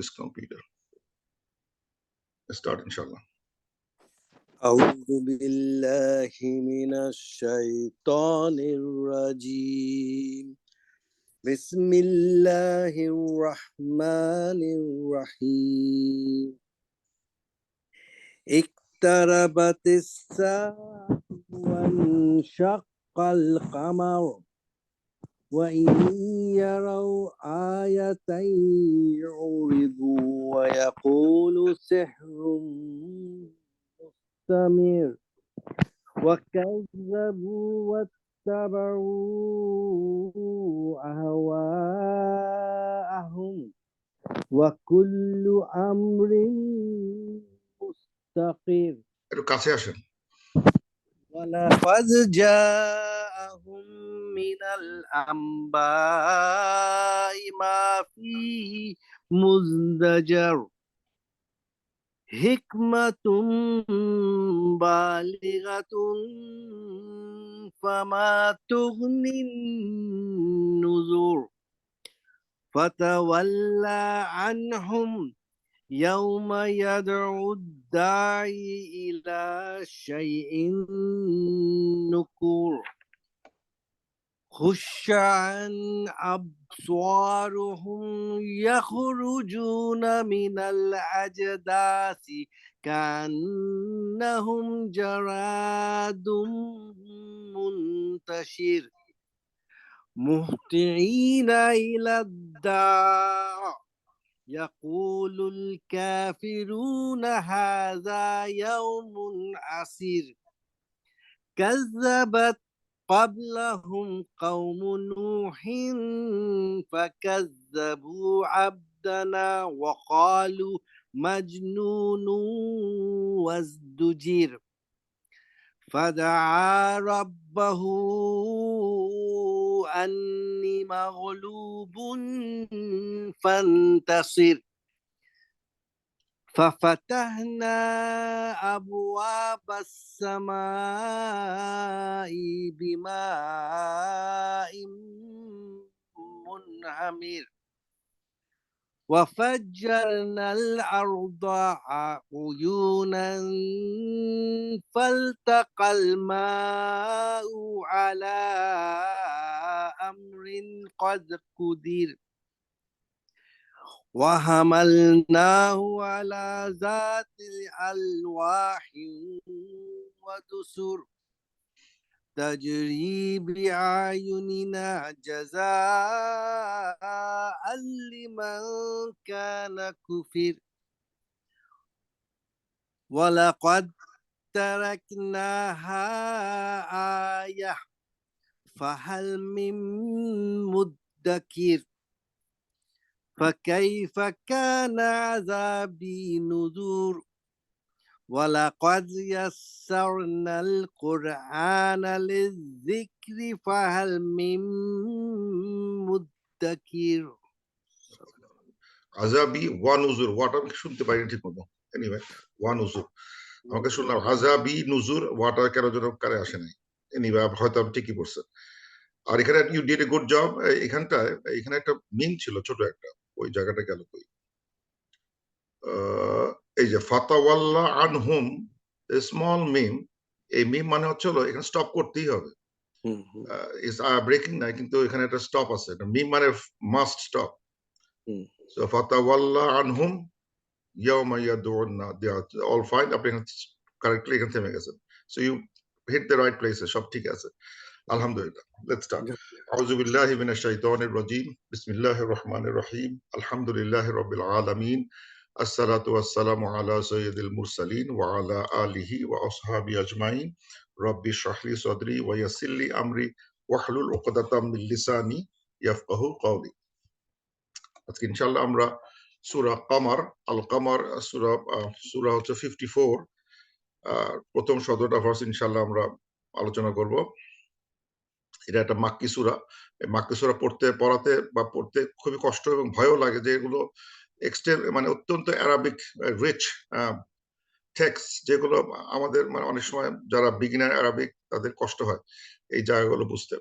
this computer. Let's start, inshallah. أعوذ بالله من الشيطان الرجيم بسم الله الرحمن الرحيم اقتربت الساعة وانشق القمر وإن يروا آية يعرضوا ويقولوا سحر مستمر وكذبوا واتبعوا أهواءهم وكل أمر مستقر ولقد جاءهم من الأنباء ما فيه مزدجر حكمة بالغة فما تغني النذر فتولى عنهم يوم يدعو الداعي إلى شيء نكور خش عن أبصارهم يخرجون من الأجداث كأنهم جراد منتشر مهطعين إلى الداع يقول الكافرون هذا يوم عسير كذبت قبلهم قوم نوح فكذبوا عبدنا وقالوا مجنون وازدجر فدعا ربه أني مغلوب فانتصر ففتحنا أبواب السماء بماء منهمر وفجرنا الأرض عيونا فالتقى الماء على أمر قد قدر وحملناه على ذات الألواح ودسر تجري بأعيننا جزاء لمن كان كفر ولقد تركناها آية فهل من مدكر فكيف كان عذابي نذر ولقد يسرنا القرآن للذكر فهل من مدكر আযাবি ওয়া নুজুর what a আমি শুনতে পাইনি ঠিক মতো এনিওয়ে ওয়া নুজুর আমাকে শুনলাম আযাবি নুজুর ওয়াটা কেন যেন কারে আসে নাই এনিওয়ে হয়তো আমি ঠিকই পড়ছেন আর এখানে you did a good job এখানে একটা মিম ছিল ছোট একটা ওই জায়গাটা গেল কই এই যে ফাতাওয়াল্লা আনহুম স্মল মিম এই মিম মানে হচ্ছে হলো এখানে স্টপ করতেই হবে ইজ ব্রেকিং নাই কিন্তু এখানে একটা স্টপ আছে এটা মিম মানে মাস্ট স্টপ সো ফাতাওয়াল্লা আনহুম ইয়াওমা ইয়াদউনা দে আর অল ফাইন আপনি কারেক্টলি এখানে থেমে গেছেন so you hit the right প্লেসে সব ঠিক আছে আলহামদুলিল্লাহ লেটস স্টার্ট আউযু বিল্লাহি মিনাশ শাইতানির রাজীম বিসমিল্লাহির রহমানির রহিম আলহামদুলিল্লাহি রাব্বিল আলামিন আসসালাতু ওয়াসসালামু আলা সাইয়্যিদিল মুরসালিন ওয়া আলা আলিহি ওয়া আসহাবিহি আজমাইন রাব্বি ইশরাহ লি সাদরি ওয়া ইয়াসসির লি আমরি ওয়াহলুল উকদাতাম মিন লিসানি ইয়াফকাহু কওলি আজকে ইনশাআল্লাহ আমরা সূরা কমর আল কমর সূরা হচ্ছে 54 প্রথম 17টা ভার্স ইনশাআল্লাহ আমরা আলোচনা করব এটা একটা মাক্কি সূরা এই মাক্কি সূরা পড়তে খুবই কষ্ট এবং ভয়ও লাগে যে এগুলো মানে অত্যন্ত অ্যারাবিক রিচ টেক্সট যেগুলো আমাদের মানে অনেক সময় যারা বিগিনার অ্যারাবিক তাদের কষ্ট হয় এই জায়গাগুলো বুঝতে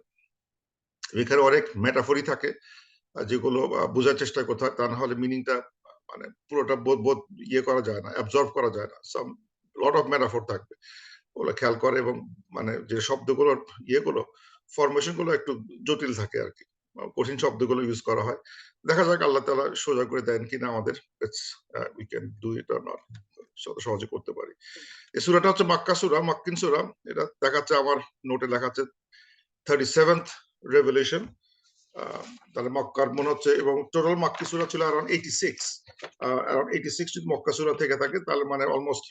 এখানে অনেক মেটাফরি থাকে যেগুলো বোঝার চেষ্টা করতে হয় তা না হলে মিনিংটা মানে পুরোটা ইয়ে করা যায় না, অ্যাবজর্ব করা যায় না। সাম লট অফ মেটাফোর থাকবে, ওগুলো খেয়াল করে, এবং মানে যে শব্দগুলোর ইয়েগুলো ফরমেশন গুলো একটু জটিল থাকে আর কি, কঠিন শব্দগুলো ইউজ করা হয়। দেখা যাক আল্লাহ তাআলা সোজা করে দেন কিনা আমাদের, we can do it or not, সহজে করতে পারি। এই সূরাটা হচ্ছে মাক্কা সূরা, মাক্কিন সূরা। এটা দেখাচ্ছে আমার নোটে লেখা আছে 37th রেভেলেশন। তাহলে মক্কার মনে হচ্ছে, এবং টোটাল মাক্কি সূরা ছিল অ্যারাউন্ড 86। অ্যারাউন্ড 86 যদি মক্কা সূরা থেকে থাকে, তাহলে মানে অলমোস্ট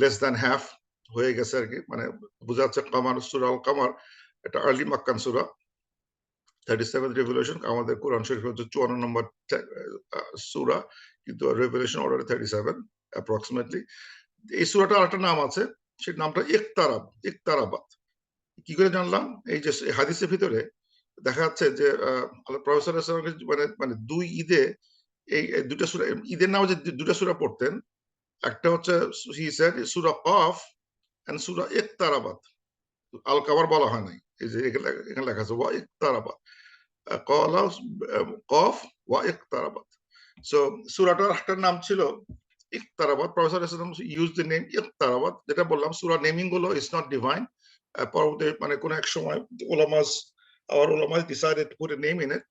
লেস দ্যান হাফ হয়ে গেছে আর কি। মানে বোঝা যাচ্ছে কামার, সূরা আল কামার এটা আর্লি মাক্কান সূরা। 37th রেভেলেশন, আমাদের কোরআন শরীফ হচ্ছে 54 নম্বর সূরা, কিন্তু রেভেলেশন অলরেডি 37 অ্যাপ্রক্সিমেটলি। এই সূরাটার আরেকটা নাম আছে, সেই নামটা ইকতারাব, ইকতারাবাত। কি করে জানলাম? এই যে হাদিসের ভিতরে দেখা যাচ্ছে যে প্রফেসর মানে মানে 2 ঈদে এই দুটা সূরা, ঈদের নামে যে দুটা সূরা পড়তেন, একটা হচ্ছে he said Surah cough and সূরা ইকতারাবাত। আল কামার বলা হয় নাই, এই যে এখানে লেখা আছে ওয়া ইকতারাবাত, ক্বালা কফ ওয়া ইকতারাবাত। সো সূরাটার একটা নাম ছিল ইকতারাবাত। প্রফেসর ইউজ দ্য নেম ইকতারাবাত। যেটা বললাম, সূরা নেমিং গুলো ইজ নট ডিভাইন। পরবর্তী মানে কোন এক সময় উলামাস decided to put a name in it.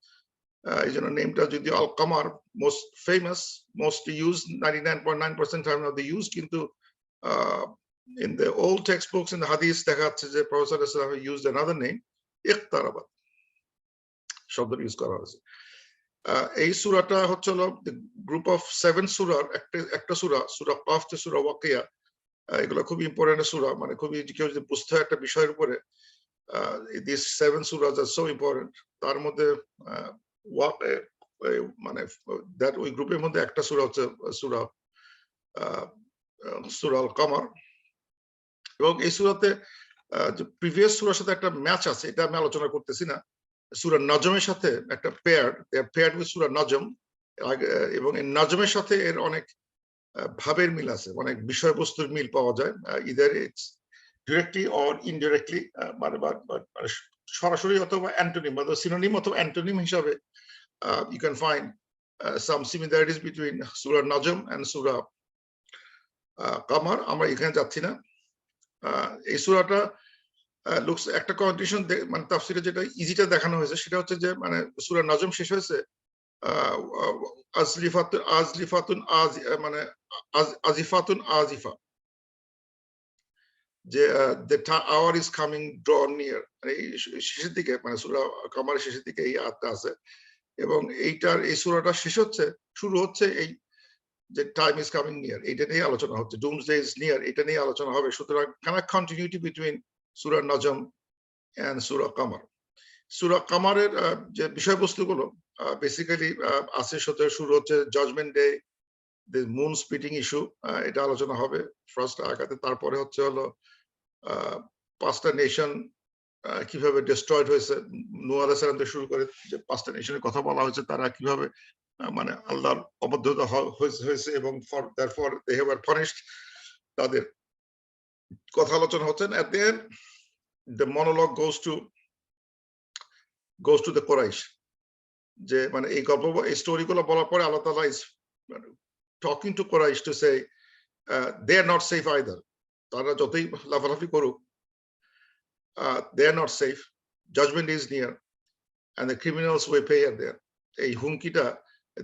এই জন্য নেমটা যদি আল কামার, most famous, mostly use, 99.9% time of the use, কিন্তু in the old textbooks in the hadith দেখা যাচ্ছে যে প্রফেসর ইসলাম used another name, ইকতারাবাত শব্দটা ইউজ করা হয়েছে। এই সূরাটা হচ্ছে হলো গ্রুপ অফ 7 সূরার একটা সূরা, সূরা কফ থেকে সূরা ওয়াকিয়া। এগুলো খুব ইম্পর্টেন্ট সূরা, মানে খুবই কেউ যদি বুঝতে হয় একটা বিষয়ের উপরে, দিস 7 সূরাস আর সো ইম্পর্টেন্ট। তার মধ্যে মানে দ্যাট ওই গ্রুপের মধ্যে একটা সূরা হচ্ছে সূরা সূরা আল কামার। এবং এই সূরাতে যে প্রিভিয়াস সূরার সাথে একটা ম্যাচ আছে, এটা আমি আলোচনা করতেছি না। সূরা নজমের সাথে একটা পেয়ার্ড উইথ সূরা নজম, এবং এই নজমের সাথে এর অনেক ভাবের মিল আছে, অনেক বিষয়বস্তুর মিল পাওয়া যায়, either it's directly or indirectly, মানে সরাসরি অথবা অ্যান্টোনিম বা সিনোনিম অথবা অ্যান্টোনিম হিসাবে you can find some similarities between Surah নজম and সূরা কামার। আমরা এখানে যাচ্ছি না। এই সূরাটা লুকস একটা কন্ডিশন, মানে তাফসিরে যেটা ইজিটা দেখানো হয়েছে সেটা হচ্ছে যে মানে সূরা নজম শেষ হয়েছে আজলিফাতুন মানে আজিফাতুন আজিফা, যে the hour is coming draw near, এই শেষের দিকে, মানে সূরা কামারের শেষের দিকে এই আয়াতটা আছে। এবং এই সূরাটা শেষ হচ্ছে, শুরু হচ্ছে এই যে টাইম ইজ কামিং নিয়ার, এটা নিয়ে আলোচনা হচ্ছে, ডুমসডে ইজ নিয়ার, এটা নিয়ে আলোচনা হবে। সুতরাং কানেক্ট কন্টিনিউটি বিটুইন সূরা নজম এন্ড সূরা কামার। সূরা কামারের যে বিষয়বস্তুগুলো বেসিক্যালি আছে, শুরু হচ্ছে judgement day, the moon splitting issue, এটা আলোচনা হবে ফার্স্ট আয়াতে। তারপরে হচ্ছে হলো 5টা নেশন কিভাবে ডিস্ট্রয়েড হয়েছে, নূহ আলাইহিস সালাম থেকে শুরু করে যে 5টা নেশনের কথা বলা হয়েছে, তারা কিভাবে মানে আল্লাহর অবাধ্যতা হয়েছে, এবং therefore they were punished, তাদের কথা আলোচনা হচ্ছেন। at the end the monologue goes to the Quraysh, যে মানে এই গল্প, এই স্টোরিগুলো বলার পরে আল্লাহ তাআলা is talking to Quraysh to say they are not safe either. তারা যতই লাফালাফি করুক, they are not safe, judgment is near and the criminals will pay at there. এই হুমকিটা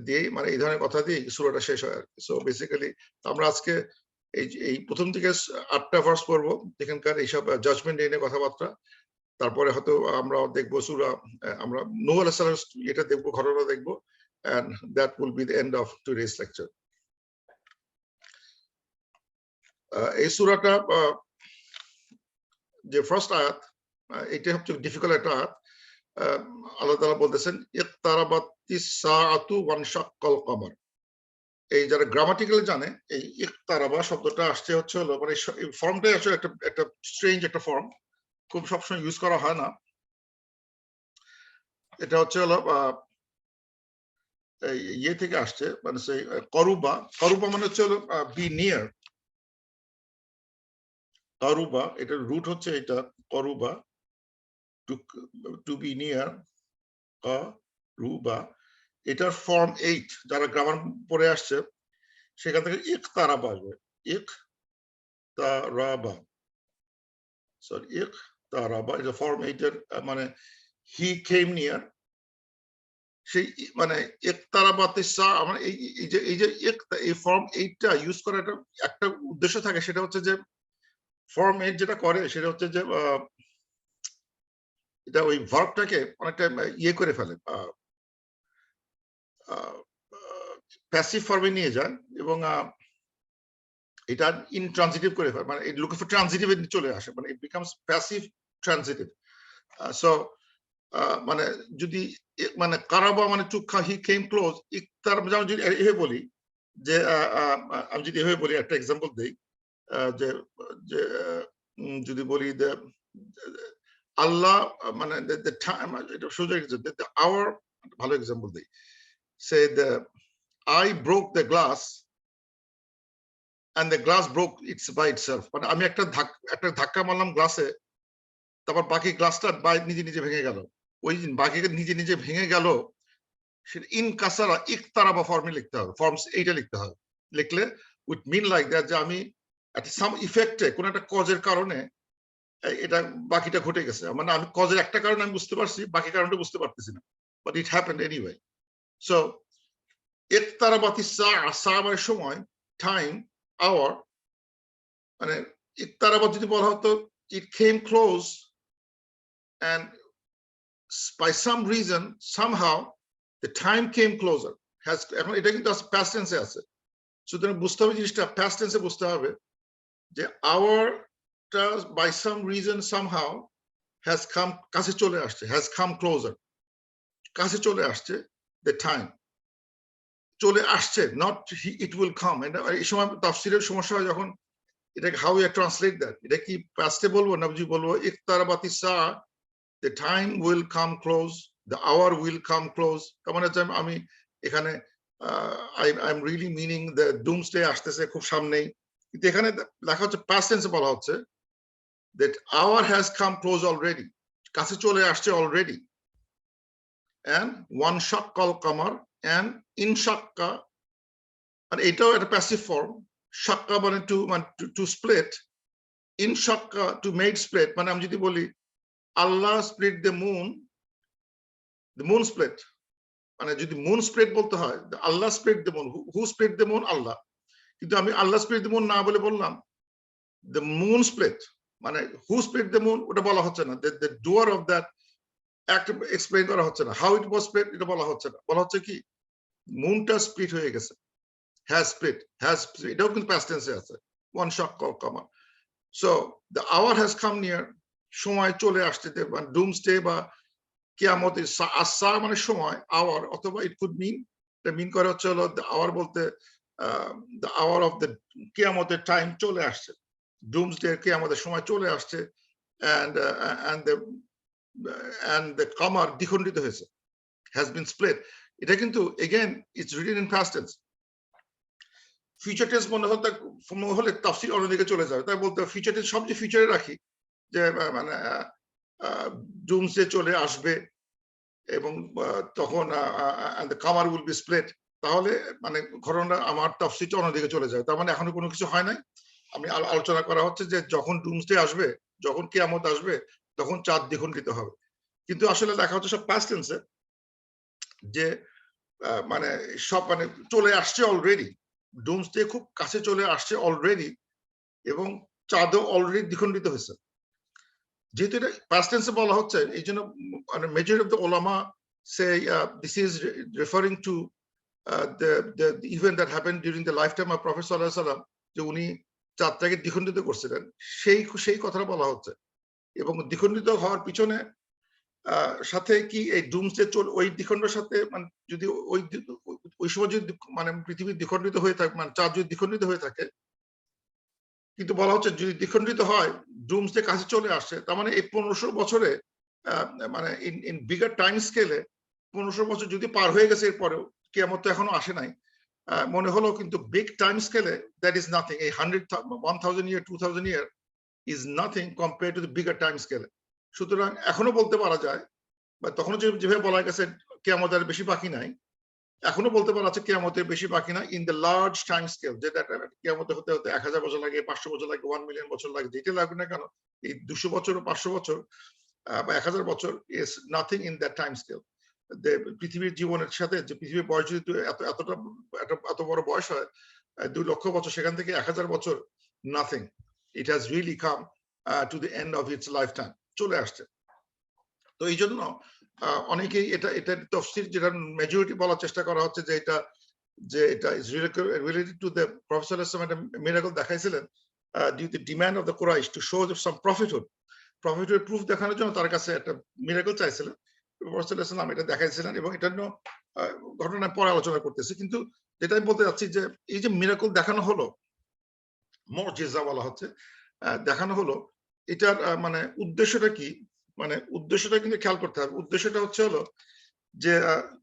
দিয়ে, মানে এই ধরনের কথা দিয়ে সূরাটা শেষ হয় আর কি। সো বেসিক্যালি আমরা আজকে এই প্রথম থেকে 8টা ভার্স পড়বো, যেখানকার এইসব জাজমেন্ট ডে নিয়ে কথাবার্তা। তারপরে হয়তো আমরা দেখবো সূরা, আমরা নূহ আলাইহিস সালাম এটা দেখবো, ঘটনা দেখবো, and that will be the end of today's lecture. এই সূরাটা যে ফার্স্ট আয়াত, এটা হচ্ছে ডিফিকাল্ট একটা আয়াত। আল্লাহ তাআলা বলতেছেন ইকতারাবাতিস সাআতু ওয়ানশাক্কাল কমর। এই যারা গ্রামাটিক্যালি জানে, এই ইকতারাবা শব্দটা আসছে হচ্ছে হলো, মানে এই ফর্মটাই আসলে একটা স্ট্রেঞ্জ একটা ফর্ম, খুব সবসময় ইউজ করা হয় না। এটা হচ্ছে হলো ইয়ে থেকে আসছে, মানে সেই করুবা মানে হচ্ছে হলো বি নিয়ার। করুবা, এটার রুট হচ্ছে এটা করুবা, টু বি নিয়ার, করুবা। এটার ফর্ম 8 যারা গ্রামার পড়ে আসছে সেখান থেকে ইকতারাবা আসবে, ইকতারাবা, সরি ইকতারাবা, এটা ফর্ম 8 এর মানে হি কেম নিয়ার, সেই মানে ইকতারাবাতিস সা, মানে এই যে এই ফর্ম 8 টা ইউজ করার একটা উদ্দেশ্য থাকে, সেটা হচ্ছে যে ফর্ম 8 যেটা করে সেটা হচ্ছে যে এটা ওই ভার্বটাকে অনেকটা ইয়ে করে ফেলে, প্যাসিভ ফর্মে নিয়ে যায় এবং এটা ইনট্রানজিটিভ করে ফেলে, মানে লুকিং ফর ট্রানজিটিভ চলে আসে, মানে it becomes passive transitive. So মানে যদি মানে কারাবা মানে টু হি কেম ক্লোজ, ইকতার যদি এভাবে বলি যে আমি যদি এভাবে বলি, একটা এক্সাম্পল দেই, যে যে যদি বলি যে আল্লাহ মানে এটা সোজা আওয়ার, ভালো এক্সাম্পল দিই, সে I broke the glass and the glass broke it's by itself, মানে আমি একটা ধাক্কা মারলাম গ্লাসে, তারপর বাকি গ্লাসটা নিজে নিজে ভেঙে গেল, ওই বাকি নিজে নিজে ভেঙে গেল, সেটা ইন কাসারা ইকতারাবা ফর্মে লিখতে হবে, ফর্মস এইটা লিখতে হবে, লিখলে উইথ মিন লাইক দ্যাট যে আমি একটা সাম ইফেক্টে কোন একটা কজের কারণে এটা বাকিটা ঘটে গেছে, মানে আমি কজের একটা কারণে আমি বুঝতে পারছি, বাকি কারণটা বুঝতে পারতেছি না, but it happened anyway. So ইকতারাবাতিস সা মানে সময়, টাইম, আওয়ার, মানে ইকতারাবাত যদি বলা হতো ইট কেম close and by some reason somehow the time came closer, has এখন এটা কিন্তু past tense এ আছে, সুতরাং বুঝতে হবে জিনিসটা past tense এ বুঝতে হবে যে our by some reason somehow has come, কাছে চলে আসছে, has come closer, কাছে চলে আসছে, the time চলে আসছে, not it will come। এই সময় তাফসীরের সমস্যা হয় যখন এটাকে how we translate that, এটা কি past এ বলবো না বুঝি বলবো ইকতারাবাতিস সা, the time will come close, the hour will come close, তার মানে আমি এখানে I'm really meaning the doomsday আসতেছে খুব সামনেই, কিন্তু এখানে লেখা হচ্ছে past tense বলা হচ্ছে that hour has come close already, কাছে চলে আসছে already, and one shaqqal qamar and in shaqqa, আর এটাও একটা প্যাসিভ ফর্ম, shaqqa মানে to split, in shaqqa to make split, মানে আমি যদি বলি Allah split the moon split, মানে যদি মুন স্প্লিট বলতে হয় Allah split the moon, who split the moon, Allah, কিন্তু আমি আল্লাহ স্প্লিট দ্য মুন না বলে বললাম দ্য মুন স্প্লিট, মানে হু স্প্লিট দ্য মুন ওটা বলা হচ্ছে না, the doer of that act explain করা হচ্ছে না, হাউ ইট ওয়াজ স্প্লিট এটা বলা হচ্ছে না, বলা হচ্ছে কি মুনটা স্প্লিট হয়ে গেছে, হ্যাজ স্প্লিট, এটাও কিন্তু পাস্ট টেন্সে আছে, ওয়ান শক কমা। So the hour has come near, সময় চলে আসছে, মানে ডুমসডে বা কিয়ামত, আসা মানে সময়, আওয়ার, অথবা ইট কুড মিন, এটা মিন করে হচ্ছে হলো আওয়ার বলতে দ্য আওয়ার অফ দ্য কিয়ামতের টাইম চলে আসছে, ডুমসডে কিয়ামতের সময় চলে আসছে, and the কামার দ্বিখণ্ডিত হয়েছে, has been split, এটা কিন্তু again it's written in past tense। Future tense মনে হলে তাফসীর অন্যদিকে চলে যাবে, তাই বলতে ফিউচার টেন্স সবচেয়ে ফিউচারে রাখি, যে মানে ডুমসডে চলে আসবে এবং তখন কামার উইল বি স্প্লিট, তাহলে মানে ঘটনা আমার তাফসীরটা অন্যদিকে চলে যায়, তার মানে এখনো কোনো কিছু হয় নাই, আমি আলোচনা করা হচ্ছে যে যখন ডুমসডে আসবে, যখন কিয়ামত আসবে, তখন চাঁদ দ্বিখণ্ডিত হবে, কিন্তু আসলে লেখা হচ্ছে সব পাস্ট টেন্সে, যে মানে সব মানে চলে আসছে অলরেডি, ডুমসডে খুব কাছে চলে আসছে অলরেডি, এবং চাঁদও অলরেডি দ্বিখণ্ডিত হয়েছে, যেহেতু এটা পাস্ট টেন্সে বলা হচ্ছে, এই জন্য মানে মেজরিটি অফ দ্য ওলামা say this is referring two the event that happened during the lifetime of Prophet sallallahu alaihi wasallam, যে উনি চাঁদটাকে দ্বিখণ্ডিত করছিলেন, সেই কথাটা বলা হচ্ছে, এবং দ্বিখণ্ডিত হওয়ার পিছনে সাথে কি এই ডুমসডে ওই দ্বিখণ্ডের সাথে, মানে যদি ওই সময় যদি মানে পৃথিবী দ্বিখণ্ডিত হয়ে থাকে, মানে চাঁদ যদি দ্বিখণ্ডিত হয়ে থাকে, কিন্তু বলা হচ্ছে যদি দ্বিখণ্ডিত হয়, ডুমসডে কাছে চলে আসছে, তার মানে এই 1500 বছরে মানে ইন বিগার টাইম স্কেলে 1500 বছর যদি পার হয়ে গেছে, এরপরেও কিয়ামত তো এখনো আসে নাই, মনে হলো, কিন্তু বিগ টাইম স্কেলে দ্যাট ইজ নাথিং, এই 1000 year 2000 year is nothing compare to the bigger time স্কেলে। সুতরাং এখনো বলতে পারা যায়, বা তখনও যেভাবে বলা গেছে কিয়ামত আর বেশি বাকি নাই, এখনো বলতে পারা আছে কিয়ামতের বেশি বাকি না in the large time scale, যেটা কিয়ামতে হতে হতে 1000 বছর লাগে, 500 বছর লাগে, 1 মিলিয়ন বছর লাগে, যেটা লাগবে না কেন, এই 200 বছর ও 500 বছর বা 1000 বছর is nothing in that time scale. পৃথিবীর জীবনের সাথে যে পৃথিবীর বয়স যদি এত বড় বয়স হয় 2 লক্ষ বছর, সেখান থেকে 1000 বছর nothing. It has really come to the end of its lifetime, চলে আসছে। তো এই জন্য অনেকেই এটা তফসির, যেটা মেজরিটি বলার চেষ্টা করা হচ্ছে যে এটা is related to the professor সাল্লাল্লাহু আলাইহি ওয়াসাল্লাম একটা মিরাকল দেখাইছিলেন due to demand of the Quraysh to show some prophethood proof দেখানোর জন্য তার কাছে একটা মিরাকল চাইছিলেন। প্রফেসর সাল্লাল্লাহু আলাইহি ওয়াসাল্লাম এটা দেখাইছিলেন এবং এটা নিয়ে ঘটনা পরে আলোচনা করতেছি। কিন্তু যেটা আমি বলতে চাচ্ছি যে এই যে মিরাকল দেখানো হলো, মুজিজা বলা হচ্ছে, দেখানো হলো, এটার মানে উদ্দেশ্যটা কি, মানে উদ্দেশ্যটা কিন্তু খেয়াল করতে হবে। উদ্দেশ্যটা হলো যে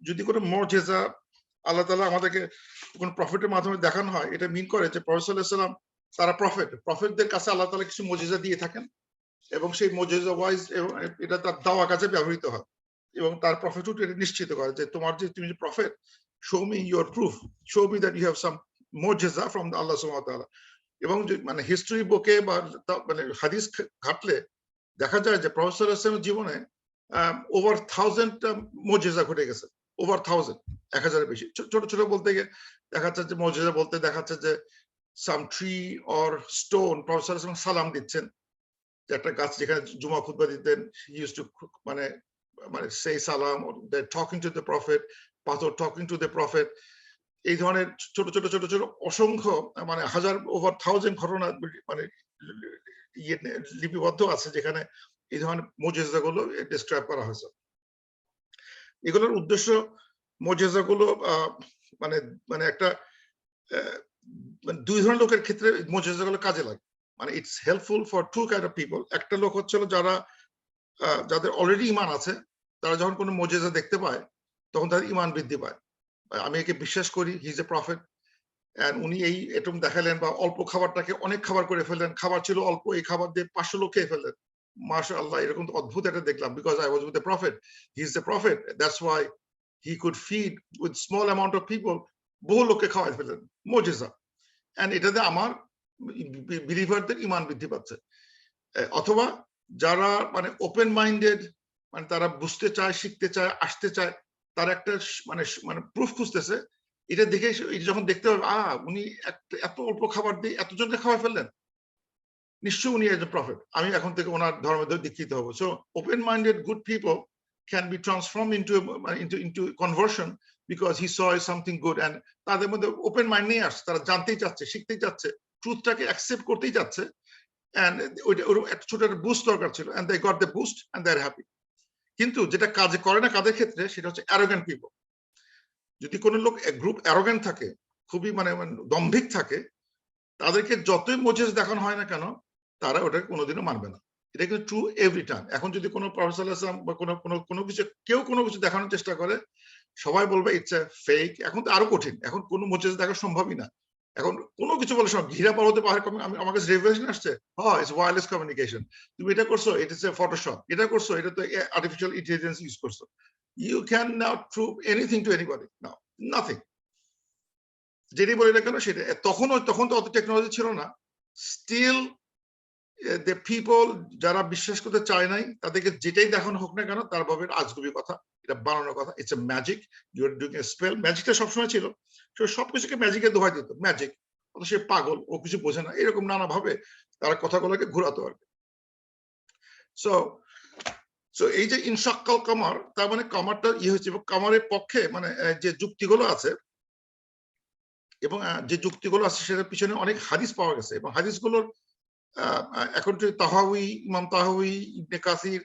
যদি কোনো মুজিজা আল্লাহ তাআলা আমাদেরকে কোন প্রফেটের মাধ্যমে দেখানো হয়, এটা মিন করে যে প্রফেসর সাল্লাল্লাহু আলাইহি ওয়াসাল্লাম তারা প্রফেটদের কাছে আল্লাহ তাআলা কিছু মুজিজা দিয়ে থাকেন এবং সেই মুজিজা ওয়াইজ এবং এটা তার দাওয়া কাজে ব্যবহৃত হয় এবং তার প্রফেটহুড এটা নিশ্চিত করে যে তুমি যে prophet, show me your proof, show me that you have some মুজিজা ফ্রম আল্লাহ সুবহানাহু ওয়া তাআলা। এবং মানে হিস্ট্রি বুকে বা মানে হাদিস ঘাটলে দেখা যায় যে প্রফেসর সাল্লাল্লাহু আলাইহি ওয়াসাল্লামের জীবনে ওভার 1000 মুজিজা ঘটে গেছে, ওভার 1000, 1000-এর বেশি। ছোট ছোট বলতে গিয়ে দেখা যাচ্ছে যে মুজিজা বলতে দেখা যাচ্ছে যে সাম ট্রি অর স্টোন প্রফেসর সাল্লাল্লাহু আলাইহি ওয়াসাল্লাম সালাম দিচ্ছেন, যে একটা গাছ যেখানে জুমা খুতবা দিতেন, হি ইউজড টু মানে মানে সে সালাম, দে টকিং টু দ্য প্রফেট, পাথর টকিং টু দ্য প্রফেট। এই ধরনের ছোট ছোট অসংখ্য মানে হাজার ওভার 1000 ঘটনা মানে লিপিবদ্ধ আছে যেখানে এই ধরনের মুজিজাগুলো ডেসক্রাইব করা হয়েছে। এগুলোর উদ্দেশ্য, মুজিজাগুলো মানে মানে একটা দুই ধরনের লোকের ক্ষেত্রে মুজিজাগুলো কাজে লাগে। মানে it's helpful for to kind of people. একটা লোক হচ্ছে যারা যাদের অলরেডি ঈমান আছে, তারা যখন কোনো মুজিজা দেখতে পায় তখন তাদের ঈমান বৃদ্ধি পায়। আমি একে বিশ্বাস করি, he is a prophet, and উনি এই এটম দেখালেন বা অল্প খাবারটাকে অনেক খাবার করে ফেললেন, খাবার ছিল অল্প, এই খাবার দিয়ে 500 লোক খেয়ে ফেললেন। মাশাআল্লাহ, এরকম তো অদ্ভুত একটা দেখলাম, because I was with the prophet, he is the prophet, that's why he could feed with small amount of people, বহু লোককে খাওয়াই ফেললেন, মুজিজা। এন্ড এটাতে আমার বিলিভারদের ঈমান বৃদ্ধি পাচ্ছে। অথবা যারা মানে ওপেন মাইন্ডেড, মানে তারা বুঝতে চায়, শিখতে চায়, আসতে চায়, তারা একটা মানে মানে প্রুফ খুঁজতেছে, এটা দেখে যখন দেখতে হবে উনি এত অল্প খাবার দিয়ে এতজনকে খাওয়া ফেললেন, নিশ্চয়ই উনি একজন প্রফেট, আমি এখন থেকে ওনার ধর্মে দীক্ষিত হবো। So open minded good people can be transform into conversion because he saw something good, and তাদের মধ্যে ওপেন মাইন্ড নিয়ে আসছে, তারা জানতেই চাচ্ছে, শিখতেই চাচ্ছে, ট্রুথটাকে অ্যাকসেপ্ট করতেই চাচ্ছে, and ওইটা একটা ছোট একটা বুস্ট দরকার ছিল, and they got the boost and they're happy. কিন্তু যেটা কাজে করে না কাদের ক্ষেত্রে, সেটা হচ্ছে অ্যারোগেন্ট পিপল। যদি কোনো লোক গ্রুপ অ্যারোগেন্ট থাকে, খুবই মানে দম্ভিক থাকে, তাদেরকে যতই মুজিজ দেখানো হয় না কেন, তারা ওটা কোনোদিনও মানবে না। এটা কিন্তু ট্রু এভরি টাইম। এখন যদি কোনো প্রফেসর সাল্লাল্লাহু আলাইহি ওয়াসাল্লাম বা কোনো কিছু কেউ কোনো কিছু দেখানোর চেষ্টা করে, সবাই বলবে ইটস এ ফেক। এখন তো আরো কঠিন, এখন কোনো মুজিজ দেখা সম্ভবই না। এখন কোনো কিছু বলে সব ঘিরা পার্বতে পাহাড় কমে, আমার কাছে রেভেলেশন আসছে, ইটস ওয়্যারলেস কমিউনিকেশন, তুমি এটা করছো, ইট ইজ এ ফটোশপ, এটা করছো, এটা তো আর্টিফিশিয়াল ইন্টেলিজেন্স ইউজ করছো। You can now prove anything to anybody, now nothing. যেটাই বলি না কেন সেটা, তখন তো অত টেকনোলজি ছিল না। স্টিল দ্য পিপল যারা বিশ্বাস করতে চায় নাই, তাদেরকে যেটাই দেখানো হোক না কেন, তার ভাবে আজগুবি কথা, এটা বানানোর কথা, it's a magic, you are doing a spell. ম্যাজিকটা সবসময় ছিল, সবকিছুকে ম্যাজিকে দোহাই দিত, ম্যাজিক, সে পাগল, ও কিছু বোঝে না, এরকম নানা ভাবে তারা কথাগুলোকে ঘুরাতো আর কি। সো এই যে ইনশাক্কাল কামার, তার মানে কামারটা হয়েছে, এবং কামারের পক্ষে মানে যে যুক্তিগুলো আছে, এবং যে যুক্তিগুলো আছে সেটার পিছনে অনেক হাদিস পাওয়া গেছে, এবং হাদিসগুলোর এখন তাহাউই, ইমাম তাহাউই, ইবনে কাসির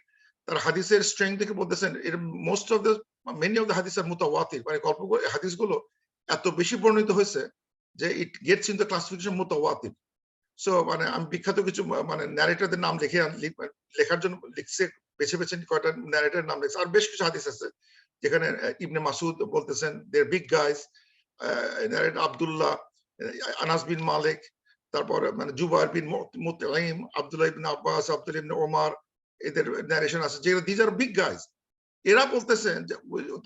তার হাদিসের স্ট্রেংথ দেখে বলতেছেন, এর most of the many of the হাদিস আর মুতাওয়াতির, মানে হাদিসগুলো এত বেশি বর্ণিত হয়েছে যে it gets in the classification মুতাওয়াতির। সো মানে আমি বিখ্যাত কিছু মানে ন্যারেটরদের নাম লেখার জন্য লিখছে, বেছে কয়টা ন্যারেটরের নাম লিখছে। আর বেশ কিছু হাদিস আছে যেখানে ইবনে মাসুদ বলতেছেন, they are big guys, narrator Abdullah, Anas bin Malik, তারপর মানে জুবাইর বিন মুতঈম, আব্দুল্লাহ ইবনে আব্বাস, আব্দুল্লাহ ইবনে ওমর, এদের ন্যারেশন আছে, যে দিজ আর বিগ গাইজ। এরা বলতেছেন যে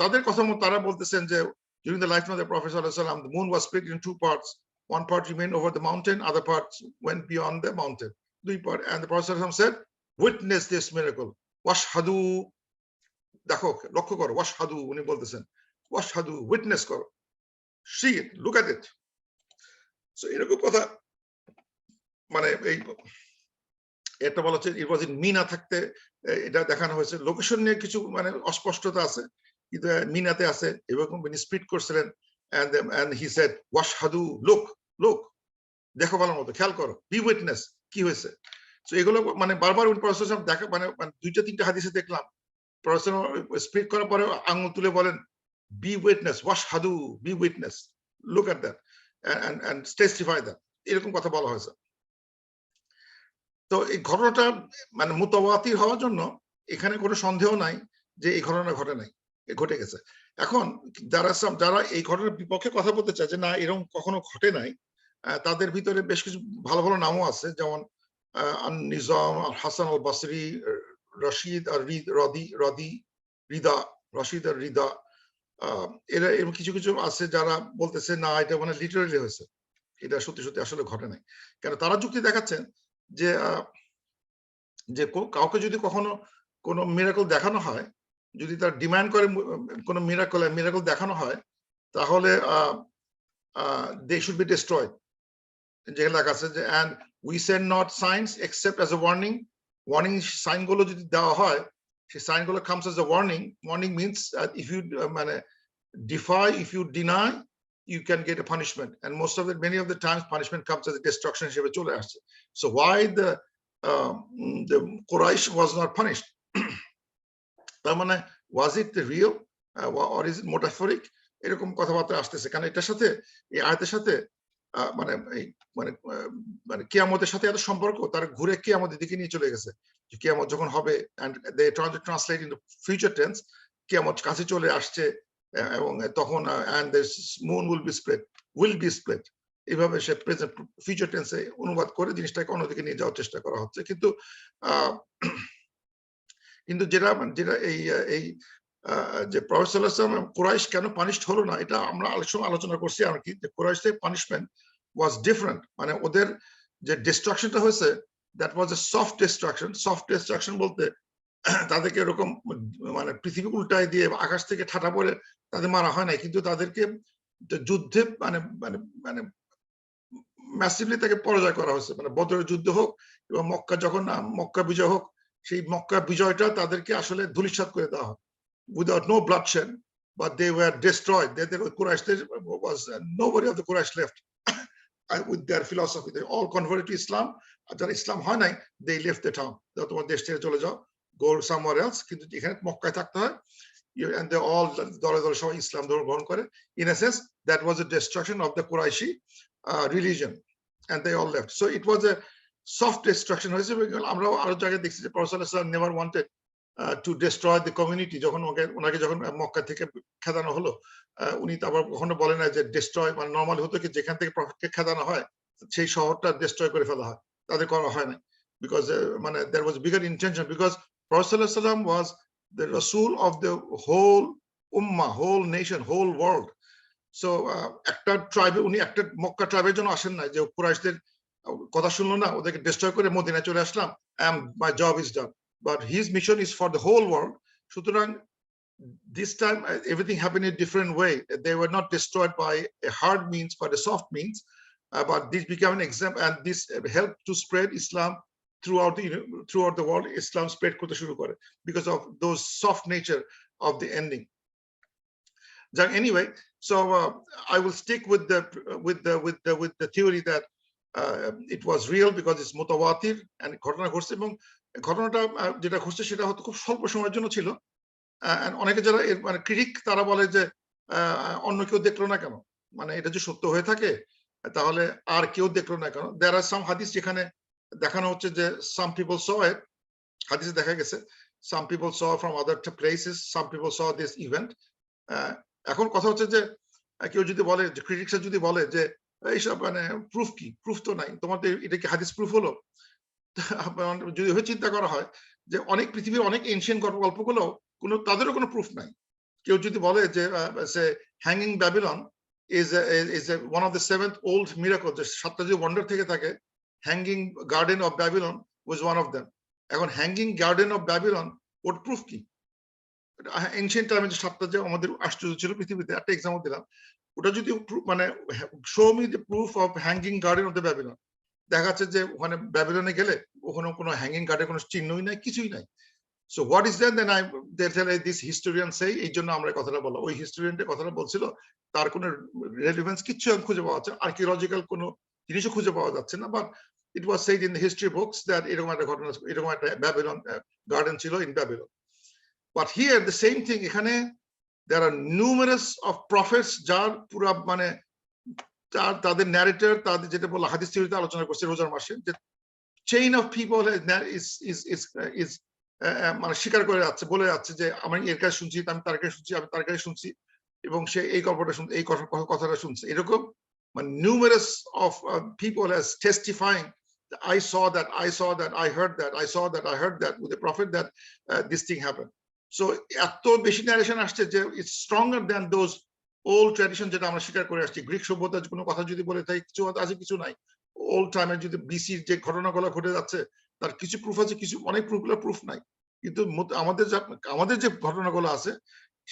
তাদের কথা মতো তারা বলতেছেন যে during the lifetime of the Prophet ﷺ, the moon was split in two parts. One part remained over the mountain, other parts went beyond the mountain. And the Prophet ﷺ said, witness this miracle. Washhadu, দেখো লক্ষ্য করো, washhadu উনি বলতেছেন, washhadu, witness করো, see it, look at it. So এরকম কথা মানে এই এটা বলা হচ্ছে it was in মিনা থাকতে এটা দেখানো হয়েছে। লোকেশন নিয়ে কিছু মানে অস্পষ্টতা আছে, কিন্তু মিনাতে আছে এরকম তিনি স্পিড করছিলেন, and he said washhadu, look, দেখো ভালো মতো, খেয়াল করো, be witness, কি হয়েছে। সো এগুলো মানে বারবার উনি প্রফেসর দেখা মানে দুইটা তিনটা হাদিসে দেখলাম প্রফেসর স্পিড করার পরে আঙুল তুলে বলেন be witness, washhadu, be witness, look at that and testify that, এরকম কথা বলা হয়েছে। তো এই ঘটনাটা মানে মুতাওয়াতির হওয়ার জন্য এখানে কোনো সন্দেহ নাই যে এই ঘটনা ঘটে নাই, ঘটে গেছে। এখন যারা এই ঘটনার বিপক্ষে কথা বলতে চায় যে না এরকম কখনো ঘটে নাই, তাদের ভিতরে বেশ কিছু ভালো ভালো নামও আছে, যেমন নিজাম, হাসান আল বাসরি, রশিদ আর রশিদ আর রিদা, এরা এরকম কিছু কিছু আছে যারা বলতেছে না এটা মানে লিটারালি হয়েছে, এটা সত্যি সত্যি আসলে ঘটে নাই। কেন তারা যুক্তি দেখাচ্ছেন যে কাউকে যদি কখনো কোনো মিরাকল দেখানো হয়, যদি তার ডিমান্ড করে কোনো মিরাকল দেখানো হয়, তাহলে they should be destroyed, যে লেখা আছে যে and we send not signs except as a warning sign গুলো যদি দেওয়া হয়, সেই সাইন গুলো comes as a warning means if you মানে defy, if you deny, you can get a punishment, and many of the times punishment comes as a destruction হিসেবে চলে আসছে। So why the Quraysh was not punished? তার মানে was it the real or is it metaphoric? এরকম কথাবার্তা আসতেছে, কারণ এটার সাথে এই আয়াতের সাথে মানে মানে কিয়ামতের সাথে এত সম্পর্ক, তার ঘুরে কিয়ামতের দিকে নিয়ে চলে গেছে। কিয়ামত যখন হবে, and they try to translate into future tense, কিয়ামত কাছে চলে আসছে এবং তখন and the moon will be split, এইভাবে সে প্রেজেন্ট ফিউচার টেন্সে অনুবাদ করে জিনিসটাকে অন্যদিকে নিয়ে যাওয়ার চেষ্টা করা হচ্ছে। কিন্তু যেটা এই যে প্রফেসর সাল্লাল্লাহু আলাইহি ওয়াসাল্লাম কুরাইশ কেন পানিশড হলো না, এটা আমরা আলোচনা করছি আর কি, যে কুরাইশের পানিশমেন্ট ওয়াজ ডিফারেন্ট। মানে ওদের যে ডিস্ট্রাকশনটা হয়েছে, that was a soft destruction বলতে তাদেরকে এরকম মানে পৃথিবী উল্টায় দিয়ে আকাশ থেকে ঠাটা পড়ে তাদের মারা হয় নাই, কিন্তু তাদেরকে যুদ্ধে মানে মানে মানে ম্যাসিভলি তাকে পরাজয় করা হয়েছে। মানে বদরের যুদ্ধ হোক এবং মক্কা বিজয় হোক, সেই মক্কা বিজয়টা তাদেরকে আসলে ধূলিসাৎ করে দেওয়া হয় without no bloodshed, but they were destroyed. Quraysh, there was nobody of the Quraysh left with their philosophy. They all converted to Islam. যারা ইসলাম হয় নাই, they left the town. তোমার দেশ ছেড়ে চলে যাও, go somewhere else. কিন্তু এখানে মক্কায় থাকতে হয়, and they all দলে দলে সবাই ইসলাম ধর্ম গ্রহণ করে। In a sense, that was a destruction of the Qurayshi religion, and they all left. So it was a soft destruction হয়েছে। আমরাও আরো জায়গায় দেখছি যে প্রফেসর সাল্লাল্লাহু আলাইহি ওয়াসাল্লাম never wanted to destroy the community. ওনাকে যখন মক্কা থেকে খেদানো হলো, উনি তো আবার কখনো বলেন না যে ডিস্ট্রয়, মানে নরমাল হতো কি যেখান থেকে প্রফেটকে খেদানো হয় সেই শহরটা ডিস্ট্রয় করে ফেলা হয়, তাদের করা হয় না, বিকজ মানে there was bigger intention, because Prophet sallallahu alaihi wasallam was the Rasul of the whole ummah, whole nation, whole world. So একটা ট্রাইবে উনি একটা মক্কা ট্রাইবের জন্য আসেন না যে কুরাইশদের কথা শুনলো না, ওদেরকে ডিস্ট্রয় করে মদিনায় চলে আসলাম, my job is done. But his mission is for the whole world. সুতরাং this time everything happened in a different way. They were not destroyed by a hard means, but a soft means. But this became an example, and this helped to spread Islam throughout the world. Islam spread করতে শুরু করে because of those soft nature of the ending. Anyway, so I will stick with the theory that it was real because it's mutawatir and ঘটনা ঘটছে, এবং ঘটনাটা যেটা ঘটছে সেটা হয়তো খুব স্বল্প সময়ের জন্য ছিল। অনেকে যারা এর মানে ক্রিটিক, তারা বলে যে অন্য কেউ দেখলো না কেন, মানে এটা যে সত্য হয়ে থাকে তাহলে আর কেউ দেখলো না কেন। there are some hadith যেখানে দেখানো হচ্ছে যে some people saw it, হাদিসে দেখা গেছে some people saw from other places, some people saw this event. এখন কথা হচ্ছে যে কেউ যদি বলে, যে ক্রিটিক্সরা যদি বলে যে এইসব মানে প্রুফ তো নাই, তোমাদের এটা কি হাদিস প্রুফ হলো? যদি চিন্তা করা হয় যে অনেক পৃথিবীর অনেক এনশিয়েন্ট গল্পগুলো তাদেরও কোনো প্রুফ নাই, কেউ যদি বলে যে hanging Babylon is one of the 7th old miracles, যে 7টা যে ওয়ান্ডার থেকে থাকে, hanging garden of Babylon was one of them. এখন hanging garden of Babylon or proof কি? এনশিয়েন্ট টাইমে যে 7টা যে আমাদের আশ্চর্য ছিল পৃথিবীতে, একটা এক্সাম্পল দিলাম, ওটা যদি মানে show me the proof of hanging garden of the Babylon, দেখা যাচ্ছে যে ওখানে ব্যাবিলনে গেলে ওখানে কোনো হ্যাঙ্গিং গার্ডের কোনো চিহ্নই নাই, কিছুই নাই। So what is that? Then I this historian সেই, এই জন্য আমরা কথাটা বললাম। ওই হিস্টোরিয়ানটা কথাটা বলছিল, তার কোনো রেলিভেন্স কিচ্ছু খুঁজে পাওয়া যাচ্ছে, আর্কিওলজিক্যাল কোনো জিনিসও খুঁজে পাওয়া যাচ্ছে না, but it was said in the history books that এরকম একটা ঘটনা, এরকম একটা ব্যাবিলন গার্ডেন ছিল in Babylon. But here the same thing, এখানে there are numerous of prophets যার পুরা মানে তাদের ন্যারেটর, তাদের যেটা বলা হাদিস থিওরিতে আলোচনা করছে রোজার মাসে, যে চেইন অফ পিপল ইজ মানে স্বীকার করে যাচ্ছে, বলে যাচ্ছে যে আমি এর কাছে শুনছি, আমি তার কাছে শুনছি, আমি তার কাছে শুনছি, এবং সে এই গল্পটা শুনছে, এই কথাটা শুনছে, এরকম মানে numerous of people as testifying, I saw that, I saw that, I heard that, I saw that, I heard that with the prophet that this thing happened. So এত বেশি ন্যারেশন আসছে যে it's stronger than those old tradition, যেটা আমরা স্বীকার করে আসছি। Greek সভ্যতার কোনো কথা যদি বলে তাই কিছু আছে, কিছু নাই। ওল্ড টাইমে যদি বিসির যে ঘটনাগুলো ঘটে যাচ্ছে, তার কিছু প্রুফ আছে, কিছু অনেক প্রুফ নাই। কিন্তু আমাদের যে ঘটনাগুলো আছে,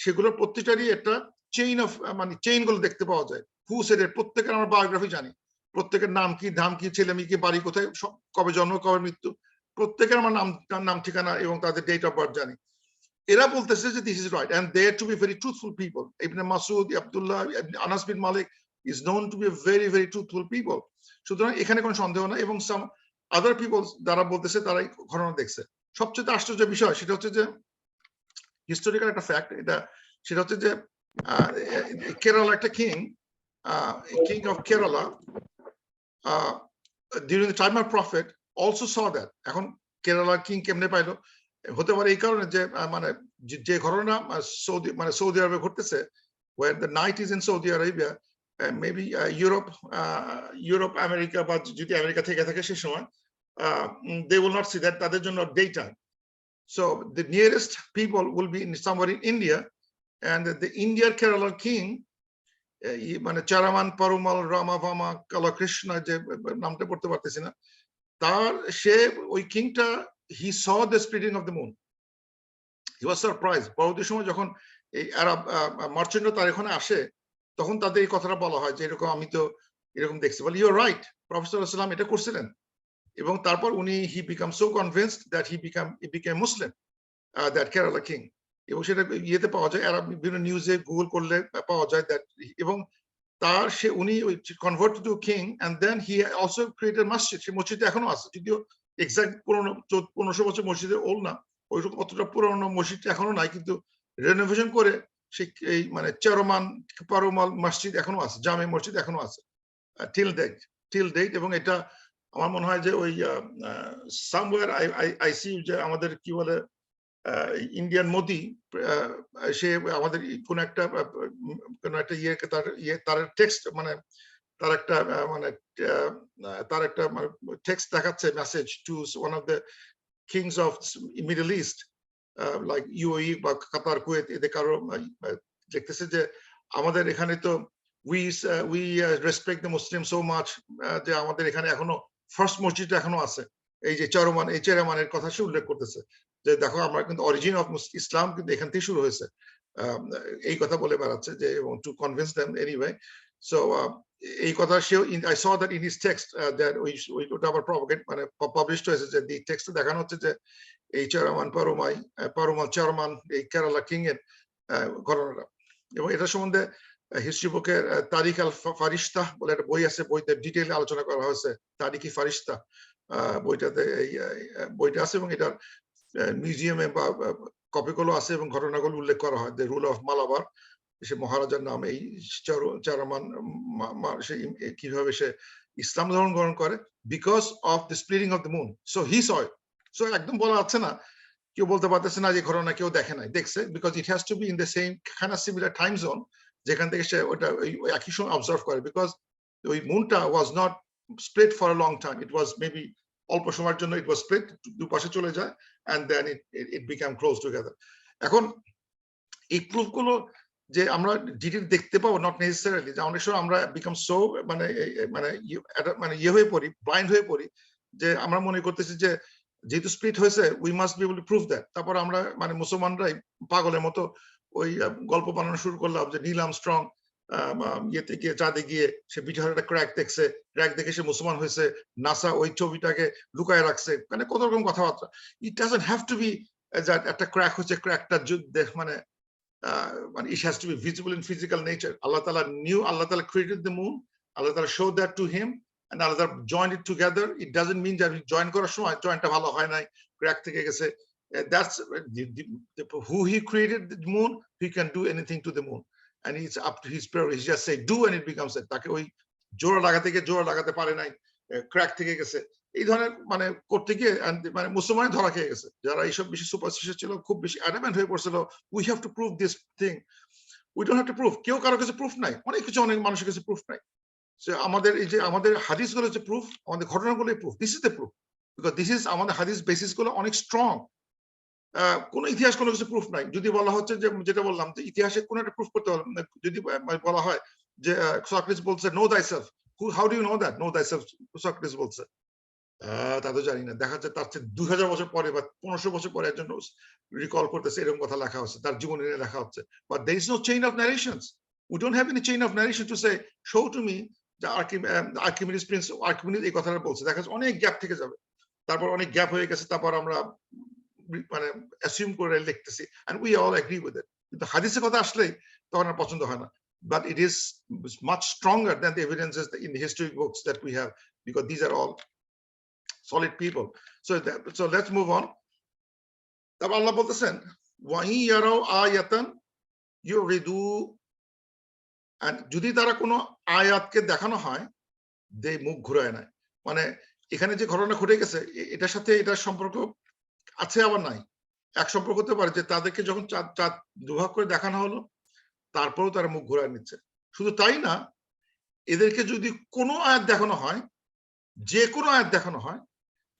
সেগুলোর প্রত্যেকটারই একটা চেইন অফ মানে চেইন গুলো দেখতে পাওয়া যায়। হু সেড ইট, প্রত্যেকের আমরা বায়োগ্রাফি জানি, প্রত্যেকের নাম কি, ধাম কি, ছেলে মেয়ে কি, বাড়ি কোথায়, কবে জন্ম, কবে মৃত্যু, প্রত্যেকের আমার নাম ঠিকানা এবং তাদের ডেট অফ বার্থ জানি। এরা বলতেছে যে this is right, and they are to be very truthful people. Ibn Masud, Abdullah, Anas bin Malik is known to be a very, very truthful people. সুতরাং এখানে কোনো সন্দেহ নাই, এবং some other people যারা বলতেছে তারাই ঘটনা দেখছে। সবচেয়ে আশ্চর্য বিষয় সেটা হচ্ছে যে হিস্টোরিক্যাল একটা ফ্যাক্ট, এটা সেটা হচ্ছে যে কেরালা একটা king of Kerala during the time of prophet also saw that. এখন কেরালা কিং কেমনে পাইলো? হতে পারে এই কারণে যে মানে যে ঘটনা সৌদি আরবে ঘটতেছে, where the night is in Saudi Arabia, maybe Europe America, বা যদি আমেরিকা থেকে থাকে সে সময় they will not see that, তাদের জন্য daytime. So the nearest people will be in somewhere in India, and the Indian Kerala king মানে চারামান পরুমাল রামাভামা কালাকৃষ্ণ, যে নামটা পড়তে পারতেছি না, তার সে ওই কিংটা he saw the splitting of the moon. He was surprised. পরবর্তী সময় যখন এই আরব মার্চেন্টরা তার এখানে আসে, তখন তাদের এই কথাটা বলা হয় যে এরকম আমি তো এরকম দেখছি। বলে ইউ আর রাইট, প্রফেট সাল্লাল্লাহু আলাইহি ওয়াসাল্লাম এটা করছিলেন, এবং তারপর উনি he became so convinced that he became Muslim, that Kerala king, এবং সেটা ইয়েতে পাওয়া যায়, আরব বিভিন্ন নিউজে গুগল করলে পাওয়া যায় that, এবং তার উনি convert to king, and then he also created masjid. সেই মসজিদ এখনো আছে, যদিও এক্সাক্ট পুরনো 1500 বছর মসজিদের ওল্ড না, ওইরকম অতটা পুরনো মসজিদ এখনো নাই, কিন্তু রেনোভেশন করে সেই এই মানে চারমান পারুমাল মসজিদ এখনো আছে, জামে মসজিদ এখনো আছে টিল ডেট। এবং এটা আমার মনে হয় যে ওই সামওয়্যার আই সি যে আমাদের কি বলে ইন্ডিয়ান মোদি, সে আমাদের কোন একটা তার টেক্সট মানে তার একটা মানে টেক্সট দেখাচ্ছে, message to one of the kings of Middle East, like UAE বা কাতার, কুয়েত, এদের কারো দেখতেছে যে আমাদের এখানে তো we respect the Muslim so much, যে আমাদের এখানে এখনো ফার্স্ট মসজিদ এখনো আছে, এই যে চেরামানের কথা সে উল্লেখ করতেছে, যে দেখো আমরা কিন্তু অরিজিন অফ ইসলাম কিন্তু এখান থেকে শুরু হয়েছে, এই কথা বলে বেড়াচ্ছে, যে এবং to convince them anyway. So এই কথা সেও, I saw that in his text, that ওইটা আবার প্রভোকেট মানে পাবলিশড হয়েছে, যে এই টেক্সটে দেখানো হচ্ছে যে এই পারুমাল চারমান, এই কেরালা কিং এর ঘটনাটা। এবং এটা সম্বন্ধে হিস্ট্রি বুকের তারিখ আল ফারিস্তা বলে একটা বই আছে, বইতে ডিটেইলে আলোচনা করা হয়েছে, তারিখি ফারিস্তা বইটাতে বইটা আছে, এবং এটার মিউজিয়ামে বা কপিগুলো আছে, এবং ঘটনাগুলো উল্লেখ করা হয়। দ্য রুল অফ মালাবার, সে মহারাজার নাম, এই চারমান সে কিভাবে সে ইসলাম ধর্ম গ্রহণ করে, because of the splitting of the moon. So he saw it. So একদম বলা যাচ্ছে না, কেউ বলতে পারতেছে না যে ঘটনা কেউ দেখে নাই, দেখছে, because it has to be in the same kind of similar time zone, যেখান থেকে সে ওটা একই সময় অবজার্ভ করে, বিকজ ওই মুনটা was not split for a long time, it was maybe অল্প সময়ের জন্য ইট ওয়াজ স্প্লিট, দুপাশে চলে যায়, and then it became close together. এখন এই প্রুফ গুলো যে আমরা ডিটেইল দেখতে পাবো নট নেসেসারিলি, যে অনেক সময় আমরা বিকাম সো মানে মানে ইয়ে হয়ে পড়ি, ব্লাইন্ড হয়ে পড়ি, যে আমরা মনে করতেছি যে যেহেতু স্প্লিট হয়েছে we must be able to prove that. তারপর আমরা মানে মুসলমানরাই পাগলের মতো ওই গল্প বানানো শুরু করলাম যে নীল আর্মস্ট্রং ইয়েতে গিয়ে চাঁদে গিয়ে সে পিঠে একটা ক্র্যাক দেখছে, ক্র্যাক দেখে সে মুসলমান হয়েছে, নাসা ওই ছবিটাকে লুকায় রাখছে, মানে কত রকম কথাবার্তা। It doesn't have to be একটা ক্র্যাক হচ্ছে, ক্র্যাকটা মানে it has to be visible in physical nature. Allah Ta'ala knew, Allah Ta'ala created the moon, Allah Ta'ala showed that to him, and Allah Ta'ala joined it together. It doesn't mean that we join করার সময় জয়েন্টটা ভালো হয় নাই, crack থেকে গেছে। That's who he created the moon, he can do anything to the moon, and it's up to his prayer. He just say do and it becomes it. তাকে ওই জোড়া লাগাতে পারে নাই, ক্র্যাক থেকে গেছে, এই ধরনের মানে করতে গিয়ে মানে মুসলমান ধরা খেয়ে গেছে। যারা এইসব বেশি সুপারস্টিশিয়াস ছিল, খুব বেশি অ্যাডামেন্ট হয়ে পড়ছিল, we have to prove this thing, we don't have to prove. কেউ কারো কাছে প্রুফ নাই, অনেক কিছু অনেক মানুষের কাছে প্রুফ নাই। আমাদের এই যে আমাদের হাদিসগুলো হচ্ছে প্রুফ, আমাদের ঘটনাগুলোই proof, this is the proof, because this is আমাদের হাদিস বেসিস গুলো অনেক স্ট্রং। কোন ইতিহাস কোনো কিছু প্রুফ নাই। যদি বলা হচ্ছে যে যেটা বললাম যে ইতিহাসে কোন একটা প্রুফ করতে হবে, যদি বলা হয় যে সক্রেটিস বলছে know thyself, how do you know that know thyself Socrates বলছে, তা তো জানি না। দেখা যাচ্ছে তার চেয়ে 2000 বছর পরে বা 1500 বছর পরে একজন রিকল করতেছে, এরকম কথা লেখা হচ্ছে, তার জীবনী নিয়ে লেখা হচ্ছে। But there is no chain of narrations. We don't have any chain of narration to say show to me যে আর্কিমিডিস প্রিন্স আর্কিমিডিস এই কথাটা বলছে। দেখা যাচ্ছে অনেক গ্যাপ থেকে যাবে, তারপর অনেক গ্যাপ হয়ে গেছে, তারপর আমরা মানে অ্যাসিউম করে লিখতেছি, and we all agree with it. কিন্তু হাদিসের কথা আসলেই তখন আর পছন্দ হয় না। But it is much stronger than the evidences in the history books that we have, because these are all solid people. So let's move on. তারপর আল্লাহ বলতেছেন ওয়াহি ইয়ারাও আয়াতান ইউরিদু, and যদি তারা কোনো আয়াতকে দেখানো হয় দে মুখ ঘুরায় নেয়। মানে এখানে যে ঘটনা ঘটে গেছে এটার সাথে এটার সম্পর্ক আছে আবার নাই। এক সম্পর্ক হতে পারে যে তাদেরকে যখন চাঁদ দুভাগ করে দেখানো হলো তারপরেও তারা মুখ ঘুরায় নিচ্ছে। শুধু তাই না, এদেরকে যদি কোনো আয়াত দেখানো হয়, যে কোনো আয়াত দেখানো হয়,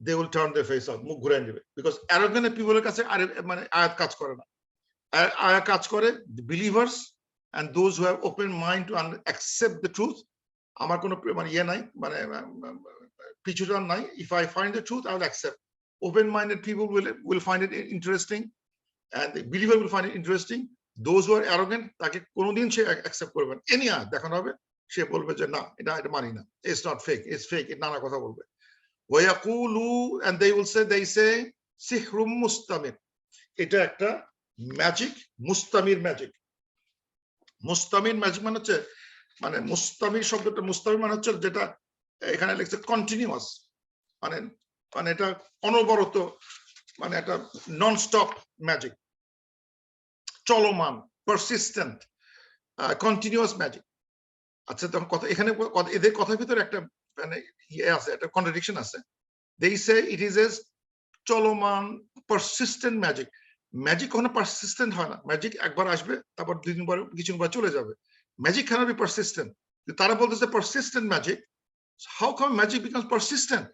they will turn their face out, মুখ ঘুরায় নেবে, because arrogant people এর কাছে মানে আয়াত কাজ করে না। আয়াত কাজ করে the believers and those who have open mind to accept the truth. আমার কোনো মানে ইয়ে নাই, মানে পিছুটান নাই। if I find the truth I will accept. Open minded people will find it interesting, and the believer will find it interesting. Those who are arrogant তাকে কোনোদিন সে accept করবে না। any আয়াত দেখানো হবে সে বলবে যে না এটা মানি না, it's not fake, it's fake, এটা নানা কথা বলবে। ওয়ায়াকুলু, and they say সিহরুম মুস্তামির, এটা একটা ম্যাজিক, মুস্তামির ম্যাজিক। মুস্তামির ম্যাজিক মানে হচ্ছে, মানে মুস্তামির শব্দটা, মুস্তামির মানে হচ্ছে যেটা এখানে লিখছে কন্টিনিউয়াস, মানে মানে এটা অনবরত, মানে একটা নন স্টপ ম্যাজিক, চলমান, পারসিস্টেন্ট, কন্টিনিউয়াস ম্যাজিক। আচ্ছা, তখন কথা এখানে এদের কথার ভিতরে একটা মানে ইয়ে আছে, একটা কন্ট্রাডিকশন আছে। They say it is a চলমান persistent magic. ম্যাজিক কখনো পারসিস্টেন্ট হয় না। ম্যাজিক একবার আসবে, তারপর 2 দিন পরে কিছুদিন পরে চলে যাবে। Magic cannot be persistent. তারা বলতেছে persistent magic. How come magic becomes persistent?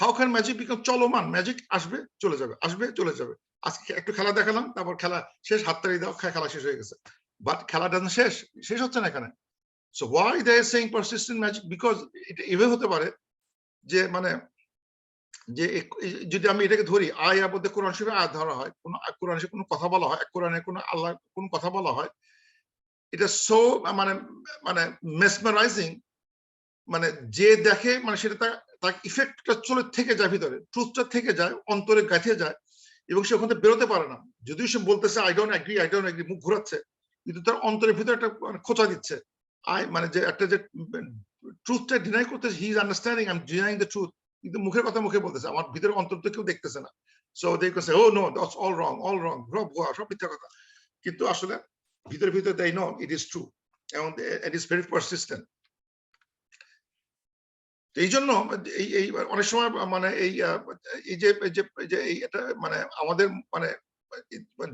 How can magic become চলমান? ম্যাজিক আসবে চলে যাবে, আসবে চলে যাবে। আজকে একটু খেলা দেখালাম, তারপর খেলা শেষ, হাততালি দাও, খেলা শেষ হয়ে গেছে। বাট খেলাটা শেষ হচ্ছে না এখানে। So why they are saying persistent magic? Because এটা এভাবে হতে পারে যে মানে যে যদি আমি এটাকে ধরি, আয়ার মধ্যে কোরআন শরীফে আয়াত ধরা হয়, কোন কোরআন শরীফে কোনো কথা বলা হয়, কোরআনে কোনো আল্লাহ কোন কথা বলা হয়, এটা সো মানে মানে মেসমারাইজিং, মানে যে দেখে মানে সেটা তার ইফেক্টটা চলে থেকে যায়, ভিতরে ট্রুথটা থেকে যায়, অন্তরে গাঁথে যায়, এবং সে ওখান থেকে বেরোতে পারে না। যদিও সে বলতেছে আই ডোন্ট এগ্রি, মুখ ঘোরাচ্ছে, কিন্তু তার অন্তরের ভিতরে একটা খোঁচা দিচ্ছে। মানে যে একটা যে ট্রুথটা ডিনাই করতেছে, he is understanding I am denying the truth, কিন্তু মুখের কথা মুখে বলতেছে, আমার ভিতরে অন্তর তো কেউ দেখতেছে না। So they say oh no that's all wrong, সব মিথ্যা কথা, কিন্তু আসলে ভিতরে they know it is true, এবং it is very persistent. এই জন্য এই অনেক সময় মানে এই যে এটা মানে আমাদের মানে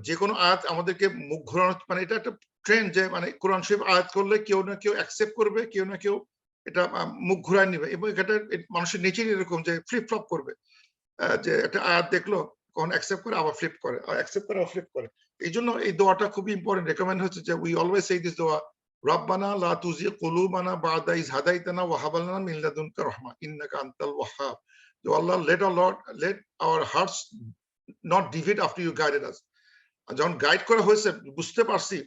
যে কোনো আয়াত আমাদেরকে মুখ ঘোরানো, মানে এটা একটা ট্রেন্ড যে মানে কোরআন শরীফ আয়াত করলে কেউ না কেউ অ্যাকসেপ্ট করবে, কেউ না কেউ এটা মুখ ঘুরায় নিবে, এবং এটা মানুষের নেচারই এরকম যে ফ্লিপ ফ্লপ করবে। যে একটা আয়াত দেখলো, কখন অ্যাকসেপ্ট করে আবার ফ্লিপ করে, অ্যাকসেপ্ট করে আবার ফ্লিপ করে। এই জন্য এই দোয়াটা খুবই ইম্পর্টেন্ট, রেকমেন্ড হচ্ছে যে উই অলওয়েজ সে দিস দোয়া, রব্বানা লা তুজি কুলুবানা বাদা ইজ হাদাইতানা ওয়া হাব লানা মিন লাদুনকা রাহমা ইন্নাকা আনতাল ওয়াহ্হাব। তো আল্লাহ, let our hearts not deviate after you guided us. যখন গাইড করা হয়েছে, বুঝতে পারছি,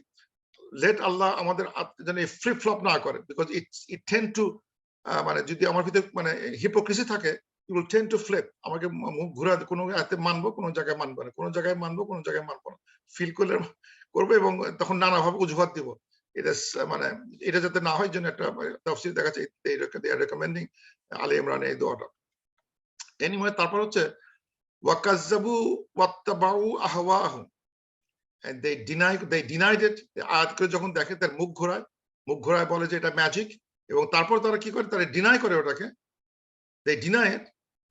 লেট আল্লাহ আমাদের যেন ফ্লিপ ফ্লপ না করে, বিকজ ইট টেন্ড টু, মানে যদি আমার ভিতরে মানে হিপোক্রেসি থাকে, it will tend two flip, আমাকে মুখ ঘুরা, কোনো এতে মানবো, কোনো জায়গায় মানবো না, কোনো জায়গায় মানবো, কোনো জায়গায় মানবো না, ফিল করলে করবো, এবং তখন নানাভাবে অজুহাত দিব। এটা মানে এটা যাতে না হয় জন্য একটা তাফসীর দেখা যাচ্ছে রেকমেন্ডিং আলী ইমরান এই দোয়াটা। এনিওয়ে, তারপর হচ্ছে ওয়াকাজ্জাবু ওয়াত্তাবাউ আহওয়াহুম, and they denied it, আয়াত করে যখন দেখে তার মুখ ঘোরায় বলে যে এটা ম্যাজিক, এবং তারপর তারা কি করে, তারা ডিনাই করে ওটাকে, they deny it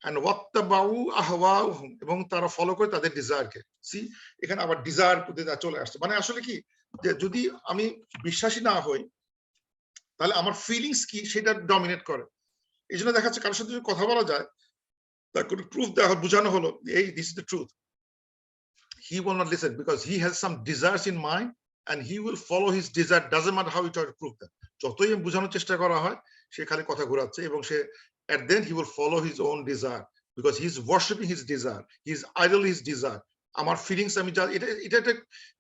and ওয়াত্তাবাউ আহওয়াহুম, এবং তারা ফলো করে তাদের ডিজায়ারকে। সি, এখানে আবার ডিজায়ার পদ্ধতি চলে আসছে। মানে আসলে কি, যে যদি আমি বিশ্বাসী না হই, তাহলে আমার ফিলিংস কি সেটা ডমিনেট করে। এই জন্য দেখা যাচ্ছে কারোর সাথে যদি কথা বলা যায়, তার কোনো প্রুফ দেওয়া বোঝানো হলো এই this is the truth, he will not listen because he has some desires in mind and he will follow his desire, doesn't matter how you try to prove that. যতই বোঝানোর চেষ্টা করা হয়, সে খালি কথা ঘোরাচ্ছে, এবং সে at then he will follow his own desire because he is worshiping his desire, he is idol his desire. আমার feelings আমি যা, এটা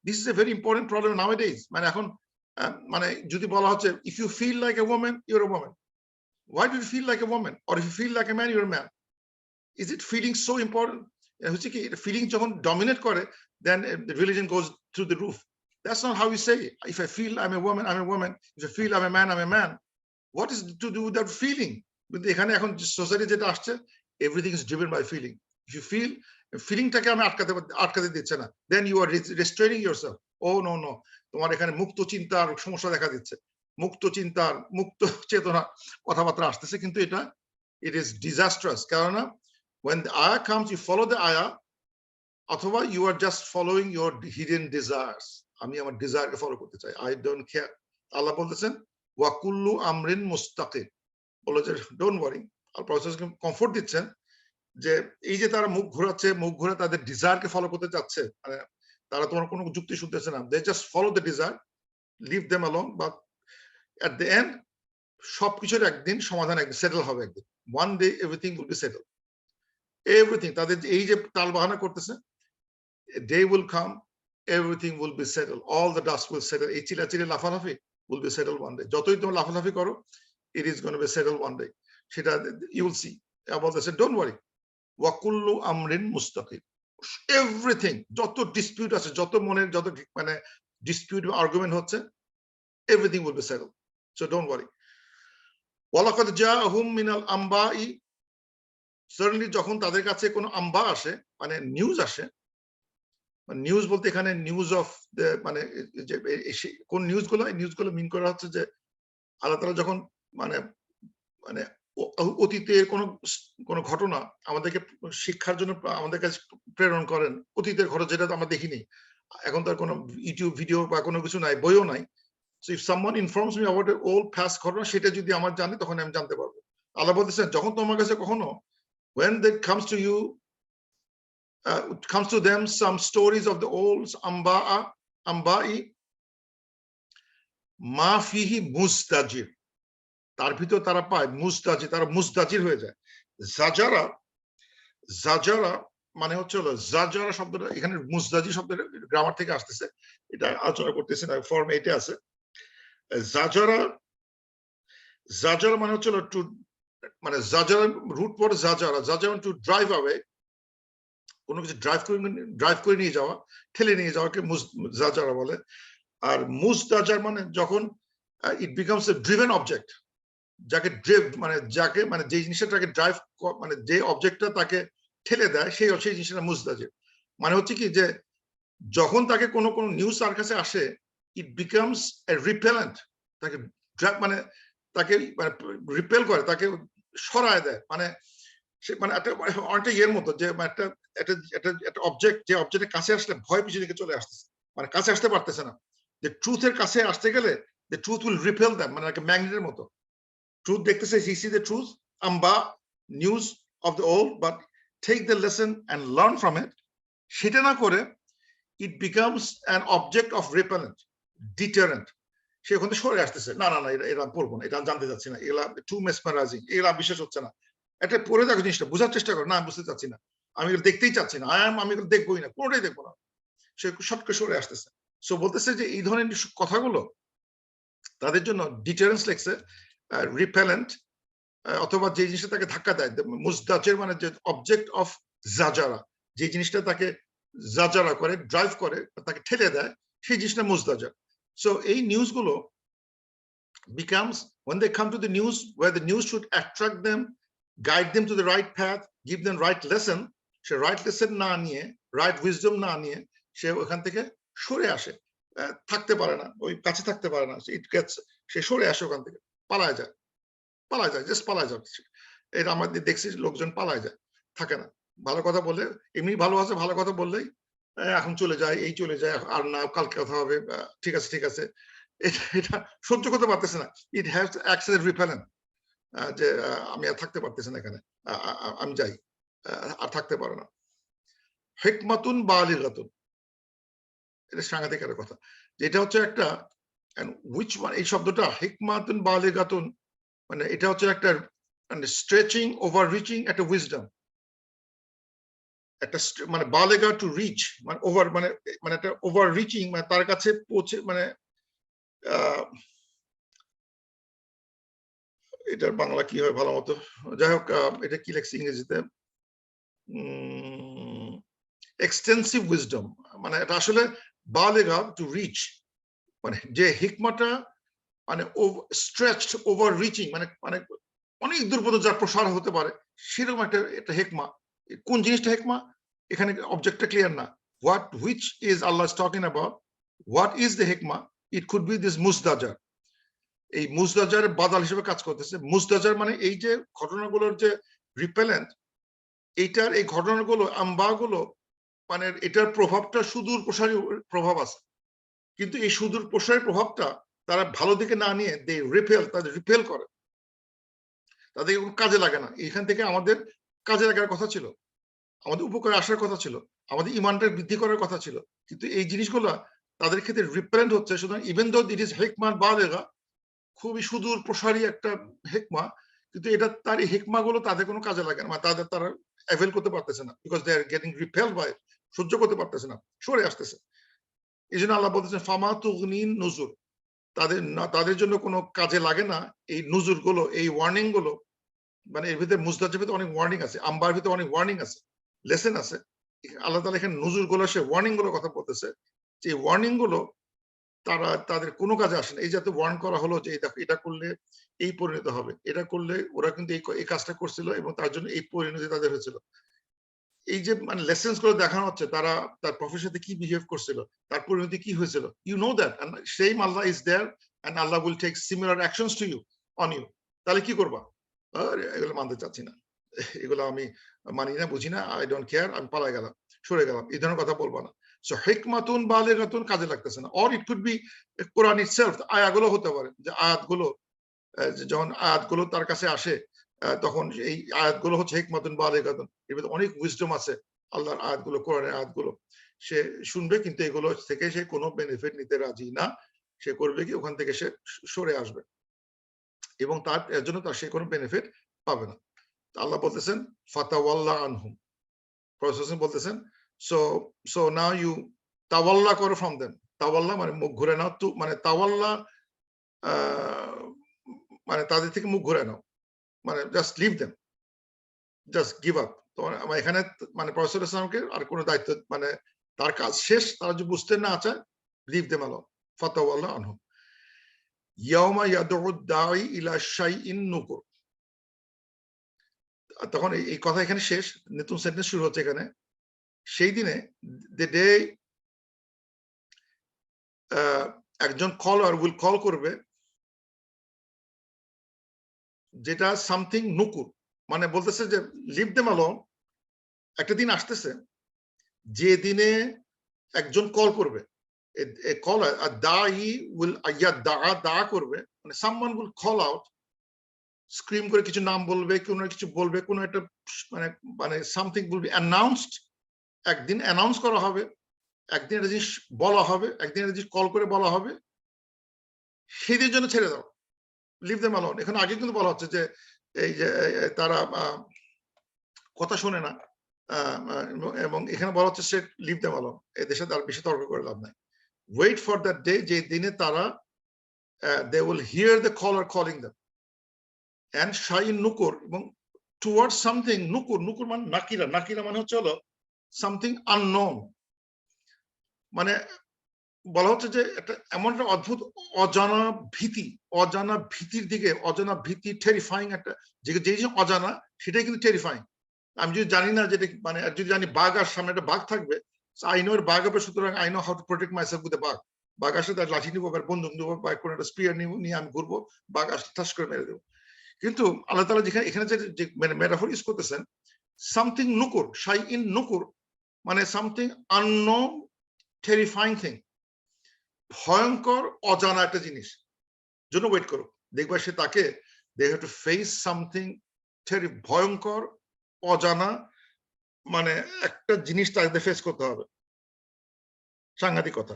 this is a very important problem nowadays. মানে এখন মানে যদি বলা হচ্ছে if you feel like a woman, you're a woman. Why do you feel like a woman? Or if you feel like a man, you're a man. Is it feeling so important? হচ্ছে কি, feeling যখন dominate করে, then the religion goes through the roof. That's not how we say it. If I feel I'm a woman, I'm a woman. If I feel I'm a man, I'm a man. What is to do with that feeling? But এখানে এখন society যেটা আসছে, everything is driven by feeling. If you feel, ফিলিংটাকে আমি আটকাতে দিচ্ছে না, then you are restraining yourself. Oh no, তোমার এখানে মুক্ত চিন্তার সমস্যা দেখা দিচ্ছে, মুক্ত চিন্তার, মুক্ত চেতনা কথাবার্তা আসতেছে, কিন্তু এটা it is disastrous. কারণ when the ayah comes, you follow the ayah, অথবা you are just following your hidden desires. আমি আমার ডিজায়ারকে ফলো করতে চাই, I don't care. আল্লাহ বলতেছেন ওয়া কুল্লু আমরিন মুস্তাকিম, বলে যে ডোন্ট ওয়ারি। আর প্রফেসরকে কমফোর্ট দিচ্ছেন যে এই যে তারা মুখ ঘোরা তাদের ডিজায়ারকে ফলো করতে চাচ্ছে, মানে তারা তোমার কোনো যুক্তি শুনতেছে না, they just follow the desire, leave them alone, but at the end সবকিছুর একদিন সমাধান, একদিন সেটেল হবে, একদিন one day everything will be settled. Everything, তাদের এই যে তাল বাহানা করতেছে, a day will come, everything will be settled, all the dust will settle. এই চিলাচিলি লাফালাফি will be settled one day. যতই তুমি লাফালাফি করো, it is going to be settled one day. সেটা you will see. about this, don't worry. ওয়া কুল্লু আমরিন মুস্তাকিম, everything, যত dispute আছে, যত মনের যত মানে ডিসপিউট আর্গুমেন্ট হচ্ছে, everything will be settled, so don't worry. ওয়ালাকাদ জাআহুম মিনাল আমবাই, সার্টেনলি যখন তাদের কাছে কোনো আম্বা আসে, মানে নিউজ আসে, নিউজ বলতে এখানে নিউজ অফ মানে কোন নিউজগুলো মিন করা হচ্ছে যে আল্লাহ তাআলা যখন মানে মানে অতীতের কোনো ঘটনা আমাদেরকে শিক্ষার জন্য আমাদের কাছে প্রেরণ করেন, অতীতের ঘটনা যেটা আমরা দেখিনি, এখন তার কোনো ইউটিউব ভিডিও বা কোনো কিছু নাই, বইও নাই। So if someone informs me about an old past ঘটনা, সেটা যদি আমার জানি, তখন আমি জানতে পারবো। আল্লাহ বলতেছেন যখন তোমার কাছে কখনো when that comes to you, comes to them some stories of the old ambai ma fihi mustajir, তার ভিতর তারা পায় মুস্তাজির, তারা মুস্তাজির হয়ে যায়। জাজারা মানে হচ্ছে হলো, জাজারা শব্দটা এখানে মুস্তাজির শব্দের গ্রামার থেকে আসতেছে, এটা আলোচনা করতেছি না, ফর্ম 8 আছে। জাজারা মানে হচ্ছে টু, মানে জাজারা রুট পর জাজারা টু ড্রাইভ অ্যাওয়ে, কোনো কিছু ড্রাইভ করে নিয়ে যাওয়া, ঠেলে নিয়ে যাওয়াকে জাজারা বলে। আর মুস্তাজার মানে যখন it becomes a driven object, যাকে মানে যে জিনিসটাকে ড্রাইভ, মানে যে অবজেক্টটা তাকে ঠেলে দেয়, সেই জিনিসটা মুস্তাজির। মানে হচ্ছে কি, যে যখন তাকে কোনো নিউজ তার কাছে আসে, ইট বিকামস এ রিপেলেন্ট, তাকে মানে তাকে রিপেল করে, তাকে সরায় দেয়, মানে সে মানে অনেকটা ইয়ের মতো, যে একটা অবজেক্ট, যে অবজেক্টের কাছে আসলে ভয় পিছনে দিকে চলে আসতেছে, মানে কাছে আসতে পারতেছে না। যে ট্রুথের কাছে আসতে গেলে the truth will repel them, মানে একটা ম্যাগনেটের মতো। Truth দেখতেছে, he see the truth, amba, news of the old, but take the lesson and learn from it, সেটা না করে it becomes an object of repellent, deterrent. সে ওখান থেকে সরে আসতেছে, না না না এটা পড়বো না, এটা জানতে চাচ্ছি না, এগুলা টু মেসমারাইজিং, এগুলা বিশ্বাস হচ্ছে না, এটা পড়ে দেখো জিনিসটা, বোঝার চেষ্টা করো, না বুঝতে চাচ্ছি না, আমি এগুলো দেখতেই চাচ্ছি না, আমি এগুলো দেখবোই না, কোনোটাই দেখবো না, সে সটকে সরে আসতেছে। সো বলতেছে যে এই ধরনের কথাগুলো তাদের জন্য ডিটারেন্স লেগছে, রিপেলেন্ট, অথবা যে জিনিসটা তাকে ধাক্কা দেয়, মুজদাজের মানে যে অবজেক্ট অফ জাজারা, যে জিনিসটা তাকে জাজারা করে, ড্রাইভ করে, তাকে ঠেলে দেয়, সেই জিনিসটা মুজদাজার। সো এই নিউজগুলো becomes, when they come to the news, where the news should attract them, guide them to the right path, give them right lesson, say right lesson না নিয়ে, right wisdom না নিয়ে সে ওখান থেকে সরে আসে, থাকতে পারে না, ওই কাছে থাকতে পারে না, সে সরে আসে ওখান থেকে, পালায় যায়, জাস্ট পালায় যায়। এটা আমাদের দেখছি লোকজন পালায় যায়, থাকে না, ভালো কথা বললে এমনি ভালো আছে, ভালো কথা বললেই এখন চলে যায়, এই চলে যায়, আর না কালকে কথা হবে, ঠিক আছে ঠিক আছে, এটা সহ্য করতে পারতেছে না, it has act age repellent, যে আমি আর থাকতে পারতেছি না এখানে, আমি যাই, আর থাকতে পারে না। হিকমাতুন বালিগাতুন, এটা সাংঘাতিক একটা কথা, যেটা হচ্ছে একটা, which one, এই শব্দটা হিকমাতুন বালিগাতুন, মানে এটা হচ্ছে একটা মানে স্ট্রেচিং, ওভাররিচিং একটা উইজডম, একটা মানে বালেগা টু রিচ, মানে ওভার, মানে একটা ওভাররিচিং, মানে তার কাছে পৌঁছে, মানে এটার বাংলা কি হয় ভালো মতো, যাই হোক, এটা কি লেখছে ইংরেজিতে, এক্সটেন্সিভ উইজডম, মানে এটা আসলে বালেগা টু রিচ, মানে যে হিকমাটা মানে স্ট্রেচড, ওভার রিচিং, মানে মানে অনেক দূর পর্যন্ত যার প্রসার হতে পারে, সেরকম একটা হেকমা। কোন জিনিসটা হেকমা, এখানে অবজেক্টটা ক্লিয়ার না, what which is Allah talking about, what is the হেকমা, ইট কুড বি দিস মুজদাজার, এই মুজদাজার বাদাল হিসেবে কাজ করতেছে। মুজদাজার মানে এই যে ঘটনাগুলোর যে রিপেলেন্ট, এইটার এই ঘটনাগুলো, আম্বাগুলো, মানে এটার প্রভাবটা সুদূর প্রসারী প্রভাব আছে, কিন্তু এই সুদূর প্রসারী প্রভাবটা তারা ভালো দিকে না নিয়ে তাদের রিপেল করে, তাদের কোনো কাজে লাগে না। এখান থেকে আমাদের কাজে লাগার কথা ছিল, আমাদের উপকারে আসার কথা ছিল, আমাদের ইমানটা বৃদ্ধি করার কথা ছিল, কিন্তু এই জিনিসগুলো তাদের ক্ষেত্রে রিপেলেন্ট হচ্ছে। সুতরাং ইভেন দো ইট ইজ হিকমান বালেগা, খুবই সুদূর প্রসারী একটা হেকমা, কিন্তু এটা তার এই হেকমা গুলো তাদের কোনো কাজে লাগে না, তারা অ্যাভেল করতে পারতেছে না, because they are getting repel by, সহ্য করতে পারতেছে না, সরে আসতেছে। এই জন্য আল্লাহ বলতেছেন ফামা তুগনিন নুজুর, তাদের জন্য কোনো কাজে লাগে না এই নুজুর গুলো, এই ওয়ার্নিং গুলো, মানে এর ভিতরে মুজদাজের ভিতরে অনেক ওয়ার্নিং আছে, আম্বার ভিতরে অনেক ওয়ার্নিং আছে, লেসন আছে। আল্লাহ তাআলা এখানে নুজুর গুলো, সে ওয়ার্নিং গুলোর কথা বলতেছে, যে ওয়ার্নিং গুলো তাদের কোনো কাজে আসে না। এই যাতে ওয়ার্ন করা হলো যে দেখো এটা করলে এই পরিণত হবে, এটা করলে ওরা কিন্তু এই কাজটা করছিল এবং তার জন্য এই পরিণতি তাদের হয়েছিল। এই যে মানে লেসেন্স গুলো দেখানো হচ্ছে, তারা তার প্রফেসর সাথে কি বিহেভ করছিল, তার পরিণতি কি হয়েছিল, you know that, and same আল্লাহ ইজ দেয়ার, এন্ড আল্লাহ will take similar actions to you, on you. তাহলে কি করবা? এগুলো মানতে চাচ্ছি না, এগুলো আমি মানি না, বুঝি না, আই ডোন্ট কেয়ার, আমি পালাই গেলাম, সরে গেলাম, এই ধরনের কথা বলবা না। সো হিকমাতুন বালিগাতুন কাজে লাগতেছে না। Or it could B Quran itself, আয়াতগুলো হতে পারে, যে আয়াতগুলো যখন আয়াতগুলো তার কাছে আসে, তখন এই আয়াতগুলো হচ্ছে হিকমাতুন বালিগাতুন, এর ভিতরে অনেক উইজডম আছে আল্লাহর আয়াতগুলো, কোরআনের আয়াতগুলো। সে শুনবে, কিন্তু এগুলো থেকে সে কোনো বেনিফিট নিতে রাজি না। সে করবে কি, ওখান থেকে সে সরে আসবে এবং তার এর জন্য সে কোনো বেনিফিট পাবে না। আল্লাহ বলতেছেন ফাতাওয়াল্লা আনহুম, প্রফেসর বলতেছেন সো সো নাও ইউ তাওয়াল্লা করো ফ্রম দেম। তাওয়াল্লা মানে মুখ ঘুরে নাও, মানে তাওয়াল্লা মানে তাদের থেকে মুখ ঘুরে নাও, মানে just leave them, just give up. তো এখানে মানে প্রফেসর ইসলামকে আর কোনো দায়িত্ব, মানে তার কাজ শেষ, তারা যদি বুঝতে না চায়, লিভ দেম আলোন, ফাতাওয়াল্লা আনহুম। ইয়াউমা ইয়াদউ দাঈ ইলা শাইইন নুকুর, তখন এই কথা এখানে শেষ, নতুন সেন্টেন্স শুরু হচ্ছে এখানে। সেই দিনে, দ্য ডে, একজন কলার উইল কল করবে, যেটা সামথিং নুকুর, মানে বলতেছে যে লিভ দেম অ্যালোন। একটা দিন আসতেছে যে দিনে একজন কল করবে, কলার দাঈ উইল দা করবে, মানে someone will call out, scream করে কিছু নাম বলবে, কোনো কিছু বলবে, কোনো একটা মানে মানে সামথিং উইল বি অ্যানাউন্সড একদিন অ্যানাউন্স করা হবে, একদিন একটা জিনিস বলা হবে, একদিন একটা জিনিস কল করে বলা হবে, সেদিন জন্য ছেড়ে দাও, লিভ দেম অ্যালোন। এখানে আগে কিন্তু বলা হচ্ছে যে এই যে তারা কথা শোনে না, এবং এখানে বলা হচ্ছে সে লিভ দেম অ্যালোন, এই দেশে তার বেশি তর্ক করে লাভ নাই। ওয়েট ফর দ্যাট ডে, যে দিনে তারা they will hear the caller calling them and shy in nukur, এবং towards something, nukur মানে নাকিরা মানে হচ্ছে হলো something unknown, মানে বলা হচ্ছে যে একটা এমন একটা অদ্ভুত অজানা ভীতির দিকে, অজানা ভীতি, টেরিফাইং একটা, যে জিনিস অজানা সেটাই কিন্তু টেরিফাইং। আমি যদি জানি না যেটা, মানে যদি জানি বাঘ আর সামনে একটা বাঘ থাকবে, আই নো এর বাঘ হবে, সুতরাং I know how to protect myself with বাঘ। বাঘ আসলে তার লাঠি নিবো, বন্দুক নিবো, বা কোনো একটা স্পিয়ার নিয়ে আমি ঘুরবো, বাঘ আসলে ঠাস করে মেরে দেবো। কিন্তু আল্লাহ তাআলা যেখানে এখানে যে মেটাফর ইউজ করতেছেন, সামথিং নুকুর, শাই ইন নুকুর, মানে সামথিং আননোন টেরিফাইং থিং, ভয়ঙ্কর অজানা একটা জিনিস জন্য ওয়েট করো। দেখবা সে তাকে, they have to face something ভয়ঙ্কর অজানা, মানে একটা জিনিস তাদের ফেস করতে হবে, সাংঘাতিক কথা।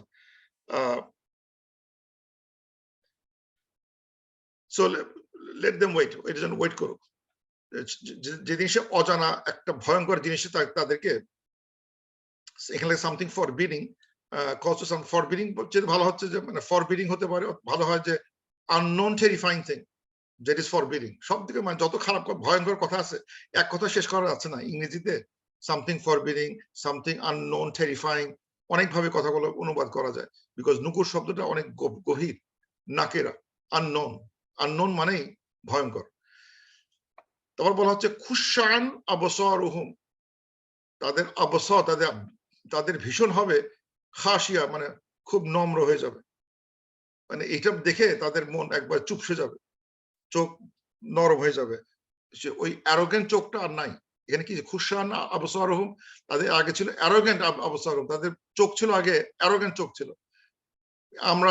সো লেট দেম ওয়েট, এর জন্য ওয়েট করুক। যে জিনিসে অজানা একটা ভয়ঙ্কর জিনিস তাদেরকে, এখানে সামথিং ফরবিডিং, কলসো সাম ফরবিডিং, যেটা ভালো হচ্ছে যে মানে ফরবিডিং হতে পারে, ভালো হয় যে unknown terrifying thing that is forbidding. সব দিকে মানে যত খারাপ ভয়ঙ্কর কথা আছে, এক কথা শেষ করা যাচ্ছে না ইংরেজিতে। Something forbidding, something unknown terrifying, অনেকভাবে কথাগুলো অনুবাদ করা যায়, বিকজ নুকুর শব্দটা অনেক গভীর, নাকেরা, আননোন মানেই ভয়ঙ্কর। তারপর বলা হচ্ছে খুশান আবসারুহুম, তাদের আবসা, তাদের ভীষণ হবে খাসিয়া, মানে খুব নম্র হয়ে যাবে, মানে এটা দেখে তাদের মন একবার চুপসে যাবে, চোখ নরম হয়ে যাবে, ওই অ্যারোগেন্ট চোখটা আর নাই। এখানে কি খুশান আবসারুহুম, তাদের আগে ছিল অ্যারোগেন্ট আবসারুহুম, তাদের চোখ ছিল আগে অ্যারোগেন্ট চোখ ছিল। আমরা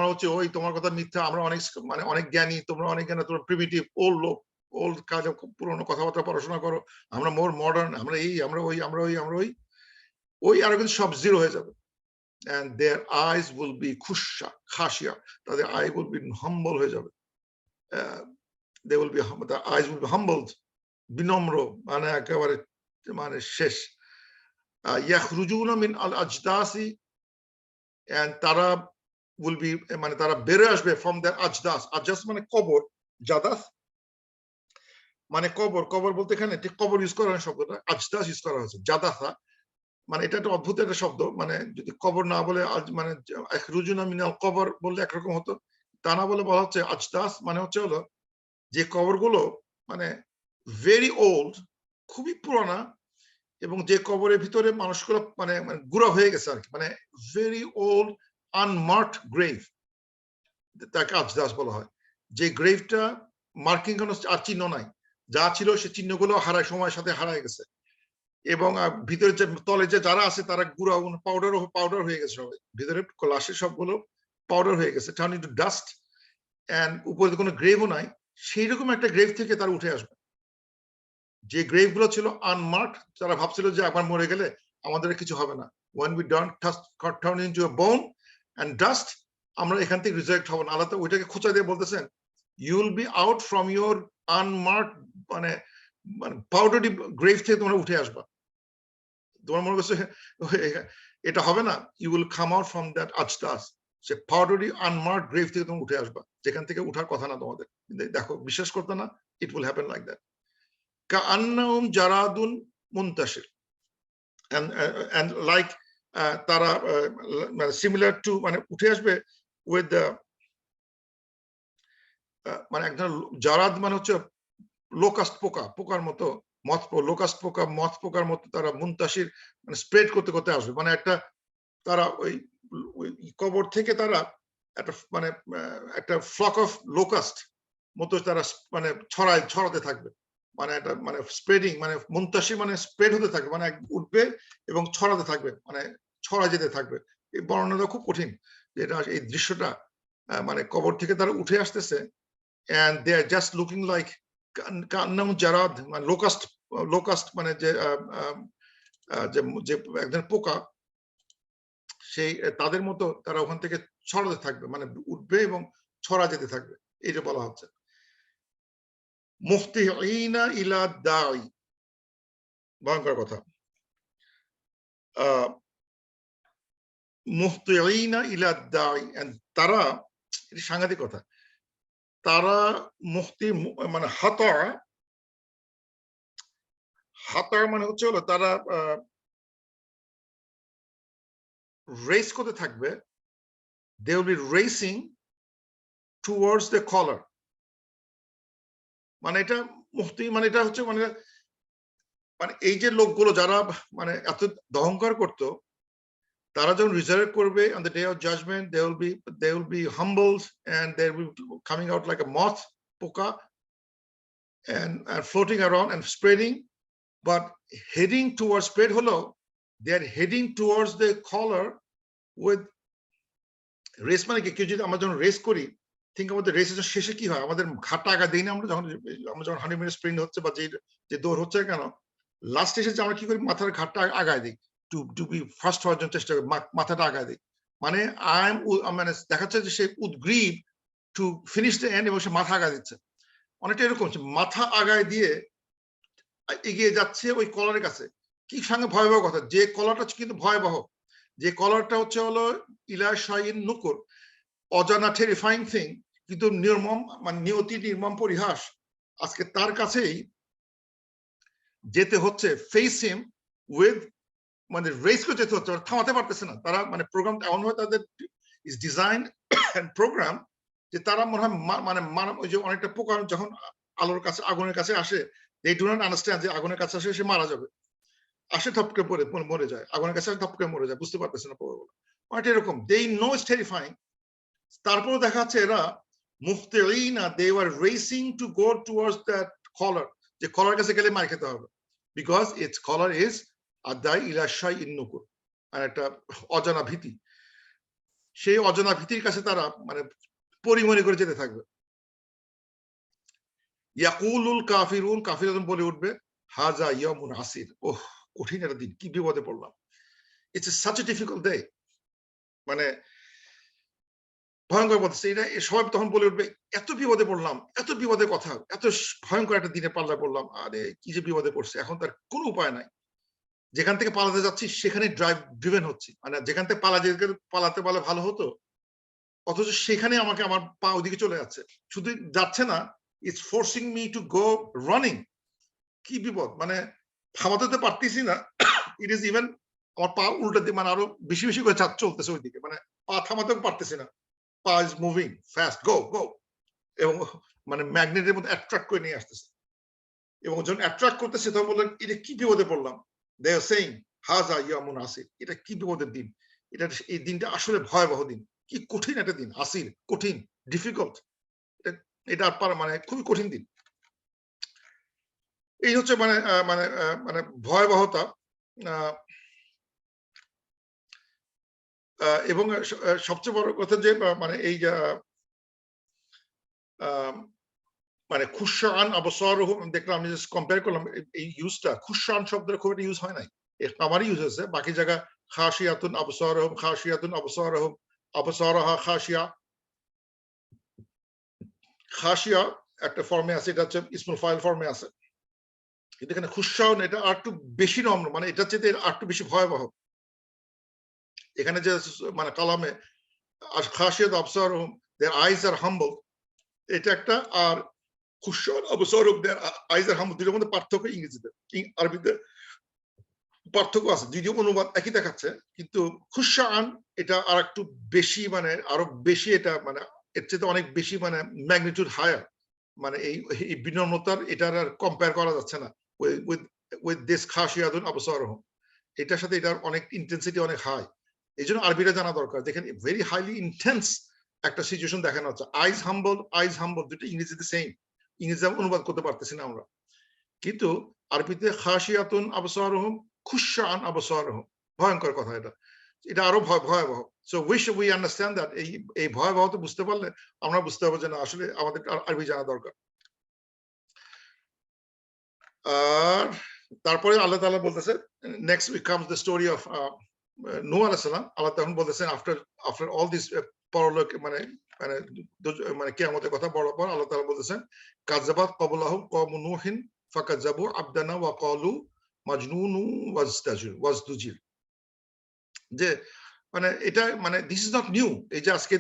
হচ্ছে ওই তোমার কথা মিথ্যা, আমরা অনেক মানে অনেক জ্ঞানী, তোমরা অনেক জ্ঞানী, তোমরা প্রিমিটিভ, ওল্ড কাজ, পুরোনো কথাবার্তা পড়াশোনা করো, আমরা মোর মডার্ন, আমরা এই, আমরা ওই অ্যারোগেন্স সব জিরো হয়ে যাবে। And their eyes will be khashia, তাদের আই will be humble হয়ে যাবে, they will be, their eyes will be humbled, বিনম্র, মানে একেবারে মানে শেষ। ইয়াখরুজুনা মিন আল আজদাসি, and তারা will be, মানে তারা বের আসবে from their আজদাস মানে কবর, জাদাস মানে কবর বলতে এখানে ঠিক কবর ইউজ করা হয় শব্দটা, আজদাস ইউজ করা হয়েছে, জাদাসা মানে এটা একটা অদ্ভুত একটা শব্দ, মানে যদি কবর না বলে মানে রুজুনা মিনাল কবর বললে একরকম হতো, তা না বলে বলা হচ্ছে আজদাস, মানে হচ্ছে হলো যে কবরগুলো মানে ভেরি ওল্ড, খুবই পুরানা, এবং যে কবরের ভিতরে মানুষগুলো মানে গুঁড়া হয়ে গেছে আর কি, মানে ভেরি ওল্ড আনমার্কড গ্রেভ, তাকে আজদাস বলা হয়। যে গ্রেভটা মার্কিং কোনো আর চিহ্ন নাই, যা ছিল সে চিহ্নগুলো সময়ের সাথে হারায় গেছে, এবং ভিতরে যে তলে যে যারা আছে তারা গুঁড়া পাউডার হয়ে গেছে, সবাই ভিতরে লাশের সবগুলো পাউডার হয়ে গেছে, টার্ন ইনটু ডাস্ট, এন্ড উপরে কোনো গ্রেভও নাই। সেই রকম একটা গ্রেভ থেকে তারা উঠে আসবে, যে গ্রেভ গুলো ছিল আনমার্কড, তারা ভাবছিল যে একবার মরে গেলে আমাদের কিছু হবে না, when we turn into a bone and dust, আমরা এখান থেকে রিজেক্ট হব না। আল্লাহ তো ওইটাকে খোঁচা দিয়ে বলতেছেন, you will be out from your unmarked, মানে পাউডারি গ্রেভ থেকে তোমরা উঠে আসবা। তোমার মনে করছে এটা হবে না, you will come out from that আজদাস, সে পাউডারি আনমার্কড গ্রেভ থেকে তুমি উঠে আসবা, যেখান থেকে উঠার কথা না তোমাদের। দেখো, বিশ্বাস করতে না, it will happen like that. কাআন্নাহুম জারাদুন মুনতাশির, and like তারা সিমিলার টু, মানে উঠে আসবে উইথ দ্য, মানে একজন জারাদ মানে হচ্ছে লোকাস্ট পোকার মতো, লোকাস্ট পোকা, মথ পোকার মতো তারা মুনতাশির মানে স্প্রেড করতে করতে আসবে, মানে একটা তারা ওই কবর থেকে তারা একটা মানে একটা ফ্লক অফ লোকাস্ট মতো তারা মানে ছড়াতে থাকবে, মানে একটা মানে স্প্রেডিং, মানে মুনতাশির মানে স্প্রেড হতে থাকবে, মানে উঠবে এবং ছড়াতে থাকবে, মানে ছড়া যেতে থাকবে। এই বর্ণনাটা খুব কঠিন, যেটা এই দৃশ্যটা মানে কবর থেকে তারা উঠে আসতেছে, and they are just looking like কান্নাম জারাদ, মানে লোকাস্ট মানে যে যে একজন পোকা সেই তাদের মতো তারা ওখান থেকে ছড়াতে থাকবে, মানে উঠবে এবং ছড়া যেতে থাকবে, এই যে বলা হচ্ছে মুহতিঈনা ইলা দাঈ, ভয়ঙ্কর কথা। মুহতিঈনা ইলা দাঈ, তারা, এটা সাংঘাতিক কথা, তারা মানে হাতা মানে হচ্ছে হলো তারা রেস করতে থাকবে, they will be racing towards the collar, মানে এটা মানে এটা হচ্ছে মানে এই যে লোকগুলো যারা মানে এত অহংকার করতো, তারা যখন রিজার্ভ করবে on the day of judgment, they will be humbled and they will be coming out like a moth, পোকা, and floating around and spreading, but heading towards spread holo, they are heading towards the collar with race, মানে কি, কেউ যদি আমরা যখন race করি, think আমাদের রেসের শেষে কি হয়, আমাদের ঘাটটা আগা দিই না আমরা যখন 100 মিটার স্প্রিন্ট হচ্ছে বা যে দৌড় হচ্ছে কেন, লাস্ট এসে আমরা কি করি, মাথার ঘাটটা আগায় দিই, টু বি ফার্স্ট হওয়ার জন্য চেষ্টা করি, মাথাটা আগায় দিই, মানে মানে দেখাচ্ছে যে সে উদ্গ্রীব টু ফিনিশ দ্য এন্ড এবং সে মাথা আগায় দিচ্ছে, অনেকটা এরকম মাথা আগায় দিয়ে এগিয়ে যাচ্ছে ওই কলারের কাছে। কি সঙ্গে ভয়াবহ কথা, যে কলারটা কিন্তু ভয়াবহ, যে কলারটা হচ্ছে হলো ইলা শাইইন নুকুর, অজানা টেরিফাইং থিং, কিন্তু নির্মম, মানে নিয়তি নির্মম পরিহাস, আজকে তার কাছেই যেতে হচ্ছে, ফেস হিম উইথ, মানে রেস করে যেতে হচ্ছে, থামাতে পারতেছে না তারা, মানে প্রোগ্রামটা এমন হয় তাদের ইজ ডিজাইন এন্ড প্রোগ্রাম যে তারা মনে হয় মানে ওই যে অনেকটা পোকা যখন আলোর কাছে আগুনের কাছে আসে, they do not understand যে আগুনের কাছে আসে সে মারা যাবে, আসে থপকে পড়ে মরে যায়, আগুনের কাছে থপকে মরে যায়, বুঝতে পারতেছে না পোকাগুলো, অনেকটা এরকম, they know it's terrifying, তারপরে দেখা যাচ্ছে এরা মুহতিঈনা, they were racing to go towards that collar, যে কলার কাছে গেলে মার খেতে হবে, because its collar is আদাই ইলা শাইইন নুকুর, আর একটা অজানা ভীতি, সেই অজানা ভীতির কাছে তারা মানে পরিমরি করে যেতে থাকবে। ইয়াকুলুল কাফিরুন, কাফিরুন বলে উঠবে, হাজা ইয়াউমুন আসির, ওহ কঠিন একটা দিন, কি বিপদে পড়লাম, it's such a difficult day, মানে ভয়ঙ্কর বলতেছে এটা, সবাই তখন বলে উঠবে, এত বিপদে পড়লাম, এত বিপদের কথা, এত ভয়ঙ্কর একটা দিনে পাল্লা পড়লাম, আরে কি যে বিপদে পড়ছে, এখন তার কোনো উপায় নাই, যেখান থেকে পালাতে যাচ্ছি সেখানে ড্রিভেন হচ্ছি, মানে যেখান থেকে পালাতে পারলে ভালো হতো, অথচ সেখানে আমাকে আমার পা ওদিকে চলে যাচ্ছে, শুধু যাচ্ছে না, it's forcing me to go running, কি বিপদ, মানে থামাতে তো পারতেছি না, ইট ইজ ইভেন আমার পা উল্টা দিয়ে মানে আরো বেশি বেশি করে চলতেছে ওইদিকে, মানে পা থামাতেও পারতেছি না, পা ইজ মুভিং ফাস্ট, গো গো, এবং মানে ম্যাগনেটের মধ্যে অ্যাট্রাক্ট করে নিয়ে আসতেছে, এবং যখন অ্যাট্রাক্ট করতেছে তখন বললেন, এটা কি বিপদে পড়লাম, দে আর সেইং হাজা ইয়ামুন আসির, এটা কি বিপদের দিন, এটা এই দিনটা আসলে ভয়াবহ দিন, কি কঠিন একটা দিন, আসির কঠিন, ডিফিকাল্ট, এটা মানে খুবই কঠিন দিন, এই হচ্ছে মানে মানে মানে ভয়াবহতা, এবং সবচেয়ে বড় কথা যে মানে এই মানে খুশান আবসারহুম, দেখলাম আমি জাস্ট কম্পেয়ার করলাম, এই ইউজটা খুশান শব্দের খুব একটা ইউজ হয় নাই, আমারই ইউজ হয়েছে, বাকি জায়গা খাশিয়াতুন আবসারহুম, খাশিয়াতুন আবসারহুম, আবসারাহা খাশিয়া, খাশিয়া একটা ফর্মে আছে, এটা হচ্ছে ইসমুল ফাইল ফর্মে আছে, কিন্তু এখানে খুশান এটা আর একটু বেশি নম্র, মানে এটা চেয়ে আর একটু বেশি ভয়াবহ, এখানে যে মানে কালামে খাশিয়াত আবসারহুম, their eyes are humble, এটা একটা, আর খুশান আবসারহুম their eyes are humble, দুটোর মধ্যে পার্থক্য, ইংরেজিতে আরবিতে পার্থক্য আছে, যদিও অনুবাদ একই দেখাচ্ছে, কিন্তু খুশান এটা আর একটু বেশি, মানে আরো বেশি, এটা মানে এর চেয়ে অনেক বেশি, মানে ম্যাগনিটিউড হায়ার, মানে এই বিনম্রতার এটার আর কম্পেয়ার করা যাচ্ছে না উইথ দিস খাশিয়াতুন আবসারহুম, এটার সাথে এটার অনেক ইন্টেন্সিটি অনেক হাই, এই জন্য আরবিটা জানা দরকার, যেখানে ভেরি হাইলি ইন্টেন্স একটা সিচুয়েশন দেখানো হচ্ছে, আইজ হাম্বল দুটো ইংরেজিতে সেম, ইংরেজি অনুবাদ করতে পারতেছি না আমরা, কিন্তু আরবিতে খাশিয়াতুন আবসারহুম, খুশান আবসারহুম, ভয়ঙ্কর কথা, এটা আরো ভয়াবহ, সো উই আন্ডারস্ট্যান্ড দ্যাট, এই ভয়াবহতা বুঝতে পারলে আমরা বুঝতে পারবো যে না, আসলে আমাদের আরবি জানা দরকার। আর তারপরে আল্লাহ তাআলা বলতেছে, next comes the story of নূহ আলাইহিস সালাম। আল্লাহ তখন বলতেছেন after all this পরলোক মানে মানে মানে কিয়ামতের কথা বলার পর আল্লাহ তাআলা বলতেছেন, কাযাবাত ক্বাবলাহুম কওমু নূহিন ফাকাযাবু আবদানা ওয়া ক্বালু মাজনুনু ওয়াজদুজির। যে মানে এটা মানে দিস ইজ নট নিউ। এই যে আজকে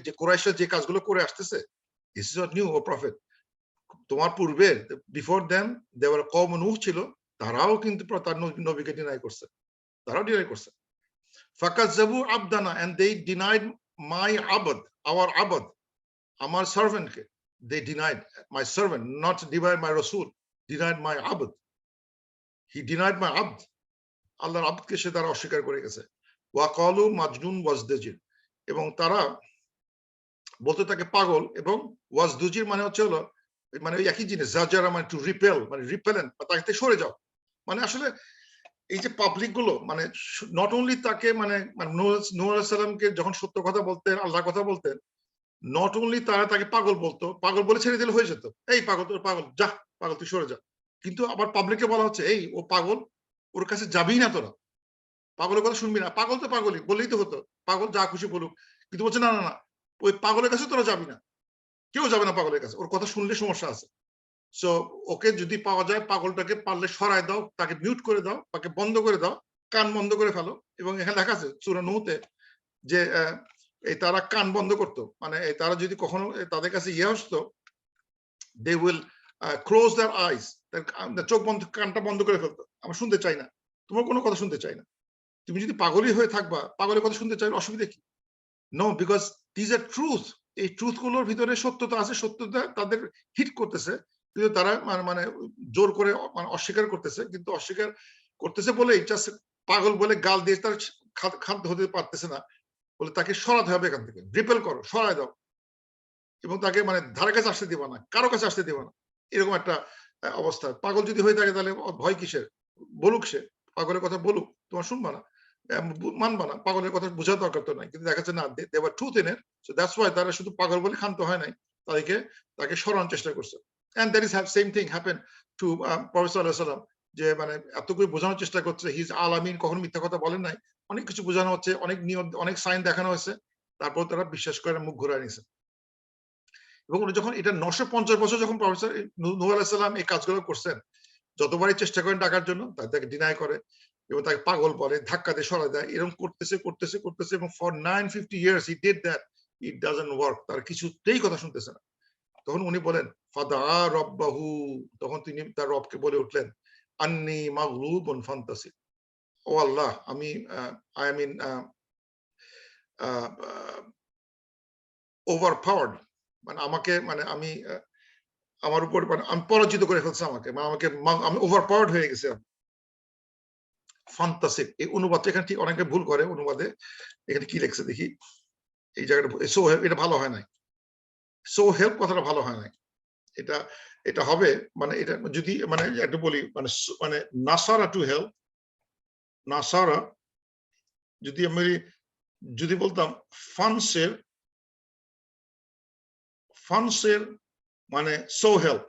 যে কুরাইশরা যে কাজগুলো করে আসতেছে, this is not new O prophet. তোমার পূর্বে বিফোর দেম দেওয়ার কওম নূহ ছিল, তারাও কিন্তু তার নবীকে ডিনাই করছে, তারাও ডিনাই করছে। ফাকাযাবু আবদানা, and they denied my abd, our abd, আমার সার্ভেন্টকে। they denied my servant, not denied my rasul, denied my abd, he denied my abd, আল্লাহর আব্দকে সে তারা অস্বীকার করে গেছে। ওয়া ক্বালু মাজনুন ওয়াজদাজির, এবং তারা বলতে থাকে পাগল, এবং ওয়াজদুজির মানে হচ্ছে হলো মানে ওই একই জিনিস, জাজারা মানে টু রিপেল, মানে রিপেলেন্ট, বা তাকে থেকে সরে যাও। মানে আসলে এই যে পাবলিক গুলো মানে নট অনলি তাকে মানে নূহ আলাইহিস সালামকে যখন সত্য কথা বলতেন, আল্লাহর কথা বলতেন, নট অনলি তারা তাকে পাগল বলতো, পাগল বলে ছেড়ে দিলে হয়ে যেত, এই পাগল, তোর পাগল, যা পাগল তুই সরে যা। কিন্তু আবার পাবলিককে বলা হচ্ছে, এই ও পাগল, ওর কাছে যাবেই না তোরা, পাগলের কথা শুনবি না, পাগল তো পাগলই বললেই তো হতো, পাগল যা খুশি বলুক। কিন্তু বলছে না না না, ওই পাগলের কাছে তোরা যাবি না, কেউ যাবে না পাগলের কাছে, ওর কথা শুনলে সমস্যা আছে। সো ওকে যদি পাওয়া যায়, পাগলটাকে পারলে সরায় দাও, তাকে মিউট করে দাও, তাকে বন্ধ করে দাও, কান বন্ধ করে ফেলো। এবং এখানে লেখা আছে সূরা নূহতে যে এই তারা কান বন্ধ করতো, মানে তারা যদি কখনো তাদের কাছে ইয়ে আসতো, দে উইল ক্লোজ দেয়ার আইস, চোখ বন্ধ, কানটা বন্ধ করে ফেলতো, আমরা শুনতে চাই না, তোমার কোনো কথা শুনতে চাই না। তুমি যদি পাগলই হয়ে থাকবা, পাগলের কথা শুনতে চাইলে অসুবিধা কি? No, because this are truth, এই ট্রুথ গুলোর ভিতরে সত্যতা আছে, সত্যতা তাদের হিট করতেছে, কিন্তু তারা মানে জোর করে মানে অস্বীকার করতেছে, কিন্তু অস্বীকার করতেছে বলে জাস্ট পাগল বলে গাল দিয়ে তার খাদ্য হতে পারতেছে না, বলে তাকে সরাতে হবে এখান থেকে, রিপেল করো, সরাই দাও, এবং তাকে মানে ধারে কাছে আসতে দিবা না, কারো কাছে আসতে দিবা না, এরকম একটা অবস্থা। পাগল যদি হয়ে থাকে তাহলে ভয় কিসের? বলুক, সে পাগলের কথা বলুক, তোমার শুনবা না, মানবা না, পাগলের কথা বোঝার দরকার তো নাই। কিন্তু দেখা যাচ্ছে না, দেওয়ার truth in it, so that's why তারা শুধু পাগল বলে ক্ষান্ত হয় নাই, তাকে সরানোর চেষ্টা করছে। And that is same thing happen to prophet সাল্লাল্লাহু আলাইহি ওয়াসাল্লাম, যে মানে এত করে বোঝানোর চেষ্টা করছে, হি ইজ আল আমিন, কখনো মিথ্যা কথা বলেন নাই, অনেক কিছু বোঝানো হচ্ছে, অনেক নিয়ম, অনেক সাইন দেখানো হয়েছে, তারপর তারা বিশ্বাস করে মুখ ঘুরায় নিছে। এবং উনি যখন এটা 950 বছর যখন প্রফেসর নূহ আলাইহিস সালাম এই কাজগুলো করছেন, যতবারই চেষ্টা করেন ডাকার জন্য, তাকে ডিনাই করে এবং তাকে পাগল বলে, ধাক্কা দিয়ে সরায় দেয়, এরকম করতেছে এবং for 950 years he did that, it doesn't work, তার কিছুতেই কথা শুনতেছে না। তখন উনি বলেন ফাদা রব্বাহু, তখন তিনি তার রবকে বলে উঠলেন, আন্নি মাগলুবুন ফান্তাসির, ও আল্লাহ, আমি আই এম ইন ওভারপাওয়ার্ড, মানে আমাকে মানে আমি আমার উপর মানে আমি পরাজিত করে ফেলছে আমাকে, মানে আমি ওভারপাওয়ার্ড হয়ে গেছি। ফান্তাসিক এই অনুবাদটা এখানে ঠিক অনেকে ভুল করে অনুবাদে, এখানে কি লেখছে দেখি, এই জায়গাটা সো হেল্প, এটা ভালো হয় নাই, সো হেল্প কথাটা ভালো হয় নাই, এটা এটা হবে মানে এটা যদি মানে একটু বলি মানে মানে নাসারা টু হেল্প, নাসারা যদি আমি যদি বলতাম ফান্সের, ফান্সের মানে সো হেল্প,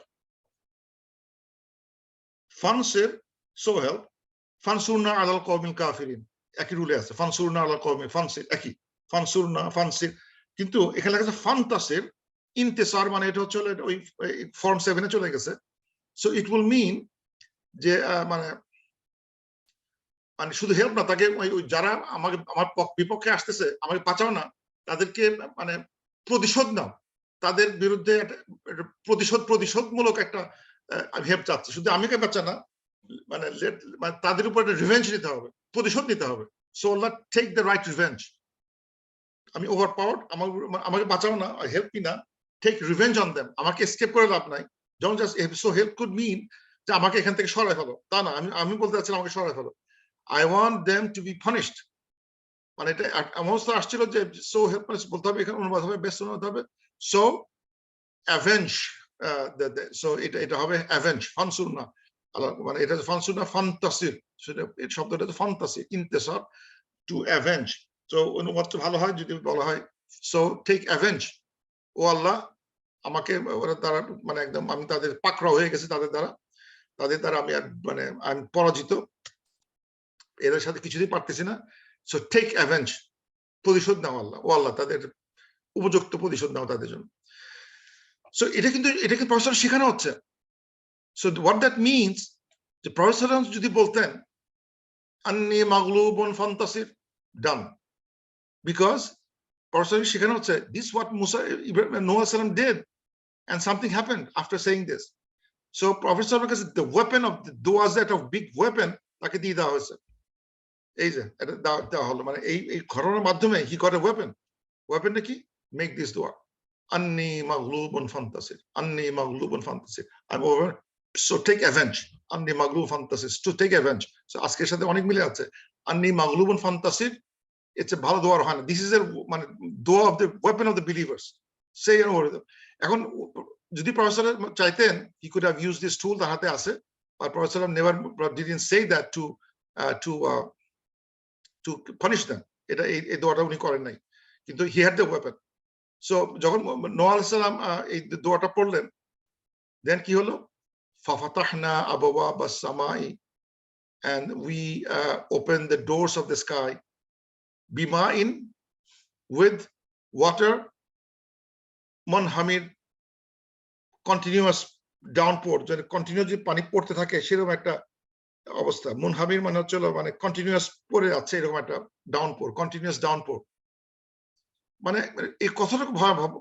ফান্সের সো হেল্প, ফানসুরনা আলাল কওমিল কাফিরিন, একই রুলে আছে, ফানসুরনা আলাল কওমিল, ফানসির একই, ফানসুরনা ফানসির, কিন্তু এখানে লেখা আছে ফান্তাসির, ইন্তেসার, মানে এটা হচ্ছে ওই ফর্ম 7 এ চলে গেছে। সো ইট উইল মিন যে মানে মানে শুধু হেল্প না, তাকে ওই যারা আমাকে আমার বিপক্ষে আসতেছে, আমাকে বাঁচাও না, তাদেরকে মানে প্রতিশোধ নাও, তাদের বিরুদ্ধে প্রতিশোধমূলক একটা হেল্প চাচ্ছে, শুধু আমাকে বাঁচা না, মানে তাদের উপর একটা রিভেঞ্জ নিতে হবে, প্রতিশোধ নিতে হবে। সো আল্লাহ টেক দ্য রাইট রিভেঞ্জ, আমি ওভার পাওয়ার্ড, আমাকে বাঁচাও না, হেল্প মি না, টেক রিভেঞ্জ অন দেম, আমাকে এসকেপ করে লাভ নাই, যখন just so help could mean যে আমাকে এখান থেকে সরাই ফেলো, তা না, আমি বলতে চাচ্ছিলাম আমাকে সরাই ফেলো, I want them to be punished, মানে এটা অবস্থা আসছিল যে সো হেল্প বলতে হবে, এখানে অনুবাদ হবে, বেস্ট অনুবাদ হবে সো অ্যাভেঞ্জ, সো এটা হবে অ্যাভেঞ্জ, ফানসুরনা, মানে এটা ফানসুরনা ফান্তাসির, সেটা এই শব্দটা তো ফান্তাসির, ইন্তেসার টু অ্যাভেঞ্জ, তো অনুবাদটা ভালো হয় যদি বলা হয় সো টেক অ্যাভেঞ্জ, ও আল্লাহ আমাকে ওরা দ্বারা মানে একদম আমি তাদের পাকড়াও হয়ে গেছে তাদের দ্বারা, তাদের দ্বারা আমি মানে আমি পরাজিত, এদের সাথে কিছুতেই পারতেছি না। সো টেক অ্যাভেঞ্জ, প্রতিশোধ নাও আল্লাহ, ও আল্লাহ তাদের উপযুক্ত প্রতিশোধ নাও তাদের জন্য। সো এটা কিন্তু প্রফেসর শেখানো হচ্ছে। সো হোয়াট দ্যাট মিনস, যে প্রফেসর যদি বলতেন আন্নি মাগলুবুন ফান্তাসির, ডান, বিকজ প্রফেসর শেখানো হচ্ছে দিস হোয়াট মুসা নোয়া সালাম did and something happened after saying this. So Professor, because the weapon of the dua is that of big weapon, তাকে দিয়ে দেওয়া হয়েছে। এই যে এটা দেওয়া হলো, মানে এই ঘটনার মাধ্যমে he got a weapon. ওয়েপনটা কি? make this dua, anni maghlubun fantasir, anni maghlubun fantasir, I'm over, so take revenge, anni maghlubun fantasir, to take revenge. So আজকের সাথে অনেক মিলে আছে, anni maghlubun fantasir, it's a ভালো দোয়া হয় না, this is a মানে দোয়া of the weapon of the believers. Say এখন যদি প্রফেসর চাইতেন he could have used this tool তার হাতে আছে, but professor never didn't say that to punish them. এটা এই দোয়াটা উনি করেন নাই, কিন্তু he had the weapon. So যখন নোহ আলাইহিস সালাম এই দোয়াটা পড়লেন, দেন কি হলো? ফাফাতাহনা আবওয়াবাস সামাই, and we opened the doors of the sky, bima'in, with water, munhamir, continuous downpour, যেটা কন্টিনিউয়াস পানি পড়তে থাকে সেরকম একটা অবস্থা। মুনহামির মানে হচ্ছে মানে কন্টিনিউয়াস পড়ে যাচ্ছে এরকম একটা ডাউনপোর, কন্টিনিউয়াস ডাউনপোর। মানে এই কথাটা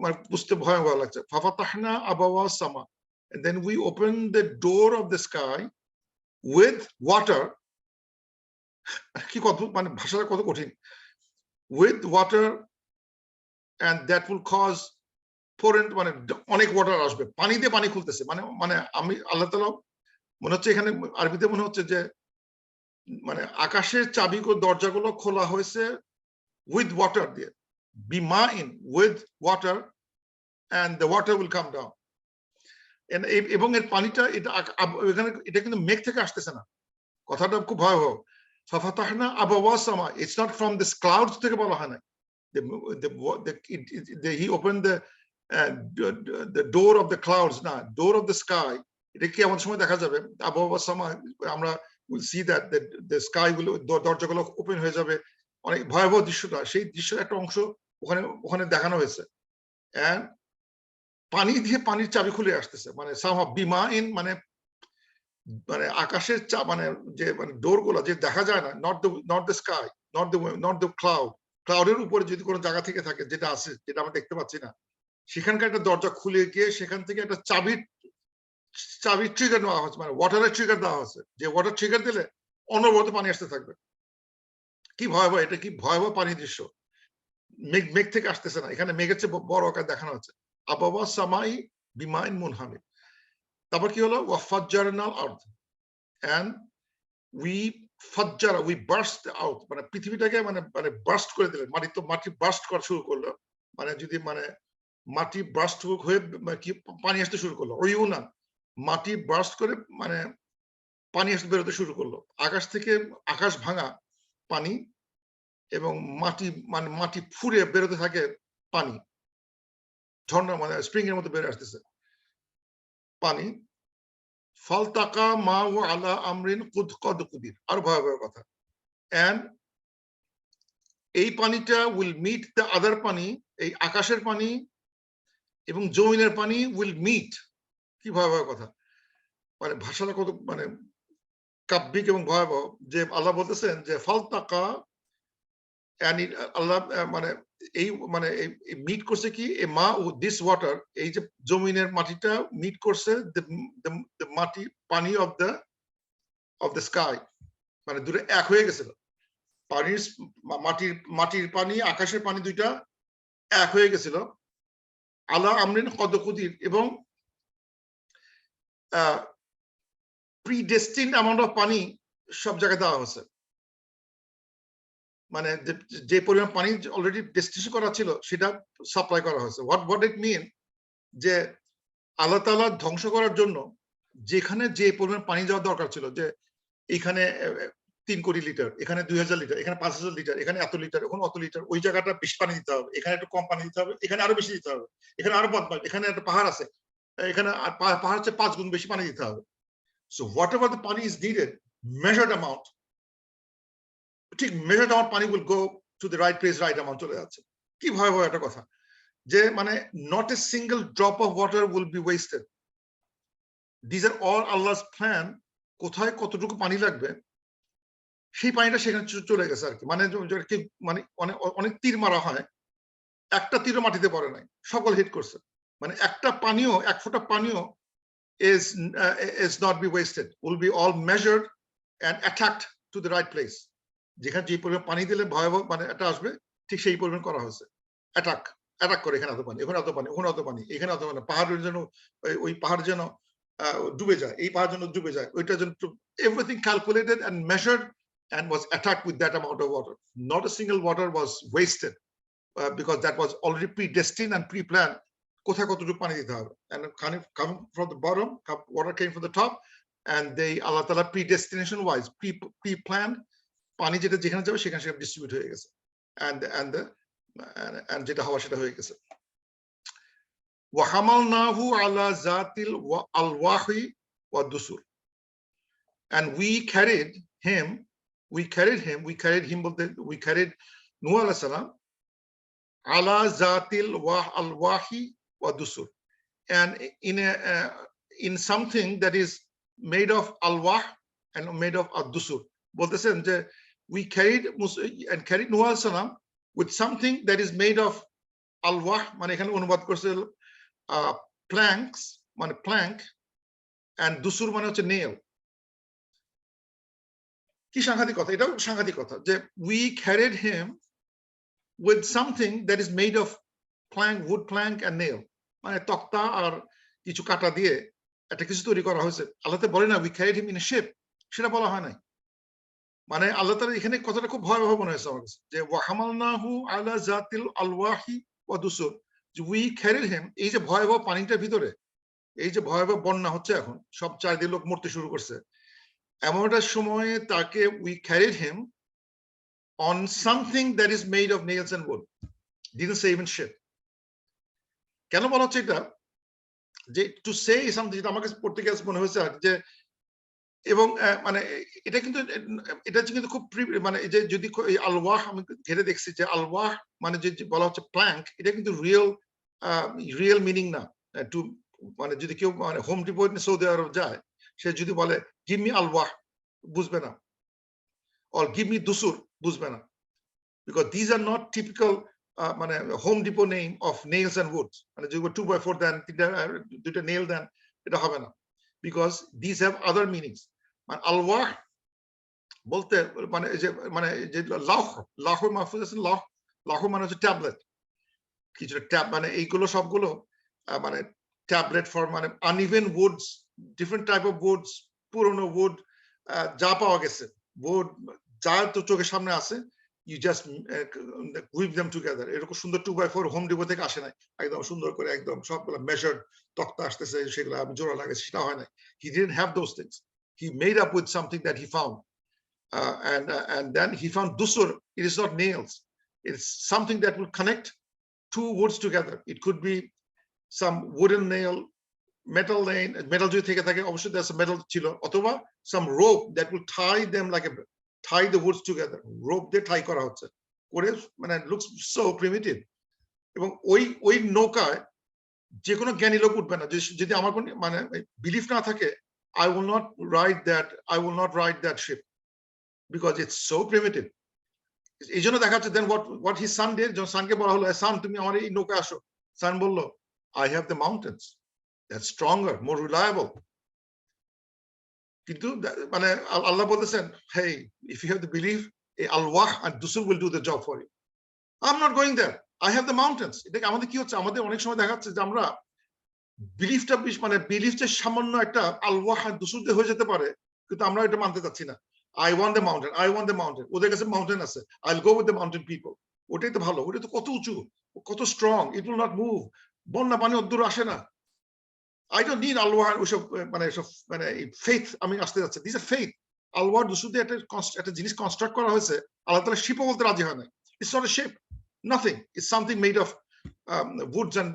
মানে বুঝতে ভয়াবহ লাগছে। ফাফাতাহনা আবাওয়া সামা, and then we open the door of the sky with water, কি কত মানে ভাষাটা কত কঠিন, with water, and that will cause torrent, মানে অনেক ওয়াটার আসবে, পানি দিয়ে পানি খুলতেছে, মানে মানে আমি আল্লাহ তাআলা মনে হচ্ছে এখানে আরবিতে মনে হচ্ছে যে মানে আকাশের চাবি দরজাগুলো খোলা হয়েছে with water দিয়ে, bima'in, with water, and the water will come down. এবং এর পানিটা এখানে এটা কিন্তু মেঘ থেকে আসতেছে না, কথাটা খুব ভয়াবহ। ফাফাতাহনা আবাওয়া সামা, it's not from this clouds থেকে বলা হয় না, he opened the door of the clouds, না, door of the sky। এটা কি এমন সময় দেখা যাবে আবাওয়া সামা, আমরা will see that the sky will, দরজাগুলো ওপেন হয়ে যাবে, অনেক ভয়াবহ দৃশ্যটা, সেই দৃশ্যের একটা অংশ ওখানে দেখানো হয়েছে। and পানি দিয়ে পানির চাবি খুলে আসতেছে, মানে সামহা বিমাইন, মানে মানে আকাশের মানে যে মানে ডোর গুলা যে দেখা যায় না, not the sky, not the cloud, ক্লাউডের উপরে যদি কোনো জায়গা থেকে থাকে, যেটা আছে, যেটা আমরা দেখতে পাচ্ছি না, সেখানকার একটা দরজা খুলে গিয়ে সেখান থেকে একটা চাবি ট্রিগার নেওয়া হচ্ছে, মানে ওয়াটারের ট্রিগার দেওয়া হচ্ছে, যে ওয়াটার ট্রিগার দিলে অনবরত পানি আসতে থাকবে। কি ভয়াবহ, এটা কি ভয়াবহ পানি দৃশ্য, মেঘ থেকে আসতেছে না, এখানে মেঘের চেয়ে বড় আকার দেখানো হচ্ছে। আবাওয়া সামাই বিমাইন মুনহামির। তারপর কি হলো? ওয়াফাজ্জারনাল আরদ, and we burst out, মানে পৃথিবীটাকে মানে মানে বার্স্ট করে দিলেন, মাটি বার্স্ট করা শুরু করলো, মানে যদি মানে মাটি বার্স্ট হয়ে কি পানি আসতে শুরু করলো, ওইউনা, মাটি বার্স্ট করে মানে পানি আসতে বেরোতে শুরু করলো, আকাশ থেকে আকাশ ভাঙা পানি, এবং মাটি ফুঁড়ে বেরোতে থাকে পানি, ঝর্ণা মানে স্প্রিং এর মতো বের আসতেছে পানি। ফালতাকা মা ওয়া আলা আমরিন কদ কুদির, আর ভয়াবহ কথা, and এই পানিটা উইল মিট দ্য আদার পানি, এই আকাশের পানি এবং জমিনের পানি উইল মিট। কি ভয়াবহ কথা, মানে ভাষাটা কত মানে কাব্যিক এবং ভয়াবহ, যে আল্লাহ বলতেছেন যে ফালতাকা, আল্লাহ মানে এই মানে মিট করছে কি, মা ও দিস ওয়াটার, এই যে জমিনের মাটিটা মিট করছে মাটি পানি অফ দ্য স্কাই, মানে দুটো এক হয়ে গেছিল, পানির মাটির পানি আকাশের পানি দুইটা এক হয়ে গেছিল, আলা আমরিন কদ কুদির, এবং প্রিডেস্টিনড অ্যামাউন্ট অফ পানি সব জায়গায় দেওয়া হয়েছে, মানে যে পরিমাণ পানি অলরেডি ডেস্টিনেশন করা ছিল সেটা সাপ্লাই করা হয়েছে। হোয়াট ইট মিন, যে আল্লাহ তাআলা ধ্বংস করার জন্য যেখানে যে পরিমাণ পানি যাওয়ার দরকার ছিল, যে এখানে 3 কোটি লিটার, এখানে 2000 লিটার, এখানে 5000 লিটার, এখানে এত লিটার, ওখানে অত লিটার, ওই জায়গাটা বেশি পানি দিতে হবে, এখানে একটু কম পানি দিতে হবে, এখানে আরো বেশি দিতে হবে, এখানে আরো এখানে একটা পাহাড় আছে, এখানে পাহাড় হচ্ছে 5 গুণ বেশি পানি দিতে হবে। So whatever the pani is needed, measured amount, ঠিক measured amount pani will go to the right place, right amount চলে যাচ্ছে। কি ভয়াবহ একটা কথা যে মানে not a single drop of water will be wasted. These are all Allah's plan. কোথায় কতটুকু পানি লাগবে সেই পানিটা সেখানে চলে গেছে আর কি। মানে মানে অনেক তীর মারা হয়, একটা তীরও মাটিতে পড়ে নাই, সকল হিট করছে। মানে একটা পানিও, এক ফোঁটা পানিও is not be wasted, will be all measured and attacked to the right place. যেখানে যে পরিমাণ পানি দিলে ভয়াবহ মানে এটা আসবে, ঠিক সেই পরিমাণ করা হয়েছে। অ্যাটাক করে এখানে এত পানি, ওখানে এত পানি, ওখানে এত পানি, এখানে এত পানি, পাহাড়ের যেন ওই পাহাড় যেন ডুবে যায়, এই পাহাড় যেন ডুবে যায়, ওইটার জন্য everything calculated and measured and was attacked with that amount of water. Not a single water was wasted because that was already predestined and pre-planned. কোথায় কতটুকু পানি দিতে হবে, and coming from the bottom, water came from the top, and they Allah Ta'ala predestination wise pre-planned পানি যেটা যেখানে যাবে সেখানে সেখানে ডিস্ট্রিবিউট হয়ে গেছে, and যেটা হওয়া সেটা হয়ে গেছে। وَحَمَلْنَاهُ عَلَى ذَاتِ الْأَلْوَاحِ وَالدُّسُرِ, and we carried him বলতে we carried Nuh alayhi salam ala zatil alwahi wa dusur, and in something that is made of alwah and made of ad-dusur. বলতেছেন যে we carried Nuh alayhi salam with something that is made of alwah, মানে এখানে অনুবাদ করছে planks মানে plank, and dusur মানে হচ্ছে nail। কি সাংঘাতিক কথা, এটাও সাংঘাতিক কথা যে we carried him with something that is made of plank, wood plank and nail, মানে তক্তা আর কিছু কাটা দিয়ে একটা কিছু তৈরি করা হয়েছে। আল্লাহ তো বলে না we carried him in a ship, সেটা বলা হয় নাই। মানে আল্লাহ তাআলা এখানে কথাটা খুব ভয়াবহ মনে হয়েছে আমার কাছে যে ওয়াহামালনাহু আলা জাতিল আলওয়াহি ওয়া দুসুর, যে we carried him, এই যে ভয়াবহ পানিটার ভিতরে, এই যে ভয়াবহ বন্যা হচ্ছে এখন, সব চারিদিকে লোক মরতে শুরু করছে, এমন একটা সময়ে তাকে we carried him on something that is made of nails and wood, didn't say even shit। কেন বলা হচ্ছে এটা, যে to say something, যেটা আমার কাছে পড়তে গিয়ে মনে হয়েছে যে, এবং মানে এটা কিন্তু খুব মানে যে যদি আলওয়াহ আমি ঘেরে দেখছি যে আলওয়াহ মানে যে বলা হচ্ছে প্ল্যাঙ্ক, এটা কিন্তু রিয়েল মিনিং না। টু মানে যদি কেউ মানে হোম ডিপো সৌদি আরব যায়, সে যদি বলে গিভ মি আলওয়াহ, বুঝবে না, or give me dusur, বুঝবে না, because these are not typical মানে home depot name of nails and woods, মানে যদি 2x4 দেন, দুইটা নেল দেন, এটা হবে না, because these have other meanings। মানে আলওয়াহ বলতে মানে যে লাহ মাহফুজ আছে, লাহ মানে হচ্ছে ট্যাবলেট, কিছু ট্যাব মানে এইগুলো সবগুলো মানে ট্যাবলেট ফর মানে uneven Woods, different type of Woods, পুরনো উড যা পাওয়া গেছে, উড যা তো চোখের সামনে আছে, you just weave them together। এরকম সুন্দর 2x4 হোম ডিপো থেকে আসে নাই, একদম সুন্দর করে একদম সবগুলো মেজার্ড তক্তা আসতেছে, সেগুলো আমি জোড়া লাগাইছি, সেটা হয় নাই। He didn't have those things, he made up with something that he found, and then he found dusur. It is not nails, it's something that will connect two woods together. It could be some wooden nail, metal যদি থেকে থাকে অবশ্যই there's a metal ছিল, অথবা some rope that will tie them like a tie the woods together, rope দিয়ে tie করা হচ্ছে করে, মানে looks so primitive। এবং ওই নৌকায় যে কোনো জ্ঞানী লোক উঠবে না, যদি আমার কোনো মানে বিলিফ না থাকে, I will not ride that ship because it's so primitive। এই জন্য দেখা যাচ্ছে then what his son did, যখন সানকে বলা হলো son তুমি আমার এই নৌকা আসো, son বললো I have the mountains, that's stronger, more reliable। কিন্তু মানে আল্লাহ বলতেছেন hey, if you have the belief, আলওয়াহ and dusur will do the job for you, I'm not going there, I have the mountains। এটা আমাদের কি হচ্ছে, আমাদের অনেক সময় দেখা যাচ্ছে যে আমরা বিলিফটা মানে বিলিফটা সামান্য একটা আলওয়াহ আর দুসুর দিয়ে হয়ে যেতে পারে, কিন্তু আমরা এটা মানতে চাচ্ছি না। I want the mountain, ওদের কাছে মাউন্টেন আছে, I'll go with the mountain people। ওটাই তো ভালো, ওটা তো কত উঁচু, কত strong, it will not move, বন্যা পানি অদ্দূর আসে না। I don't need আলওয়াহ ওসব মানে সব মানে ফেথ আমি আসতে যাচ্ছে, দিস আর ফেথ। আলওয়াহ দুসুর দিয়ে একটা জিনিস কনস্ট্রাক্ট করা হয়েছে, আল্লাহ তাআলা শিপও বলতে রাজি হয় না, it's not a ship, nothing, it's something made of woods and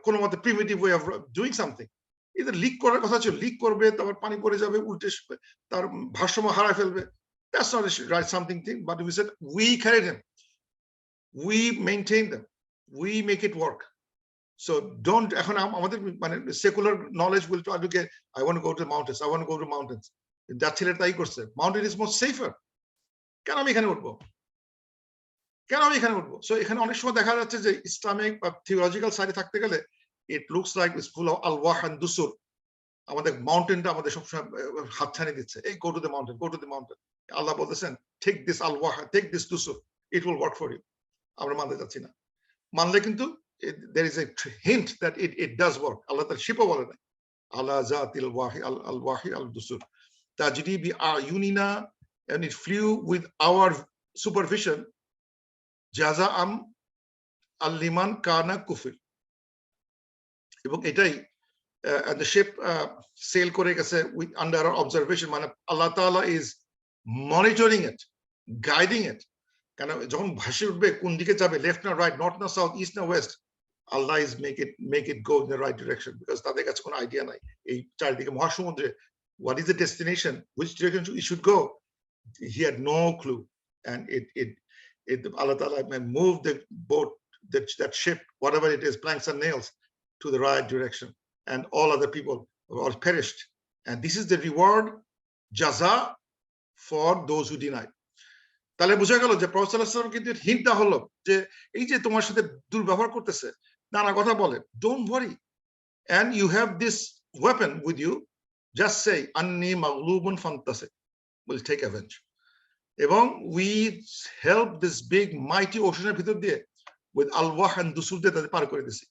কোনো মতে primitive way of doing something। এটা লিক করার কথা ছিল, লিক করবে, তারপর পানি পড়ে যাবে, উল্টে তার ভারসাম্য হারায় ফেলবে। That's not a right something thing, but we said we carried him, we maintain them, we make it work. So don't এখন আমাদের মানে secular knowledge will try to get, I want to go to the mountains, I want to go to mountains. That ছেলে তাই করছে, mountain is more safer. কেন আমি এখানে উঠবো, কেন আমি এখানে উঠবো? সো এখানে অনেক সময় দেখা যাচ্ছে যে ইসলামিক বা থিওলজিক্যাল সাইডে থাকতে গেলে it looks like it's full of আলওয়াহ এন্ড দুসুর। আমাদের মাউন্টেনটা আমাদের সবসময় হাতছানি দিচ্ছে, এই go to the mountain, go to the mountain. আল্লাহ বলতেছেন টেক দিস আলওয়াহ, টেক দিস দুসুর, it will work for you. আমরা মানতে যাচ্ছি না, মানলে কিন্তু there is a hint that it does work. আল্লাহ তার শিপও বলে নাই, আলা জাতিল ওয়াহি আল ওয়াহি আল দুসুর তাজরি বি আয়ুনিনা, and it flew with our supervision, জাযাআম আল-লিমান কানা কুফর। এবং এটাই the ship sail করে গেছে with under our observation, মানে আল্লাহ তাআলা is monitoring it, guiding it। কারণ যখন ভাসে উঠবে কোন দিকে যাবে, লেফট না রাইট, নর্থ না সাউথ, ইস্ট না West, Allah is make it go in the right direction, because তাদের কাছে কোনো আইডিয়া নাই এই চারিদিকে মহাসমুদ্রে what is the destination, which direction it should go. He had no clue, and it Allah Ta'ala moved the boat, that ship, whatever it is, planks and nails, to the right direction, and all other people all perished. And this is the reward, jaza, for those who deny. তাহলে বোঝা গেল যে professor সাল্লাল্লাহু আলাইহি ওয়াসাল্লাম কিন্তু হিন্টটা হলো যে এই যে তোমার সাথে দুর্ব্যবহার করতেছে, নানা কথা বলে, don't worry, and you have this weapon with you, just say anni maghlubun fantasik, will take revenge. এবং we help this big mighty ocean ভিতর দিয়ে with alwah and dusur দিয়ে তাদের পার করে দিয়েছি।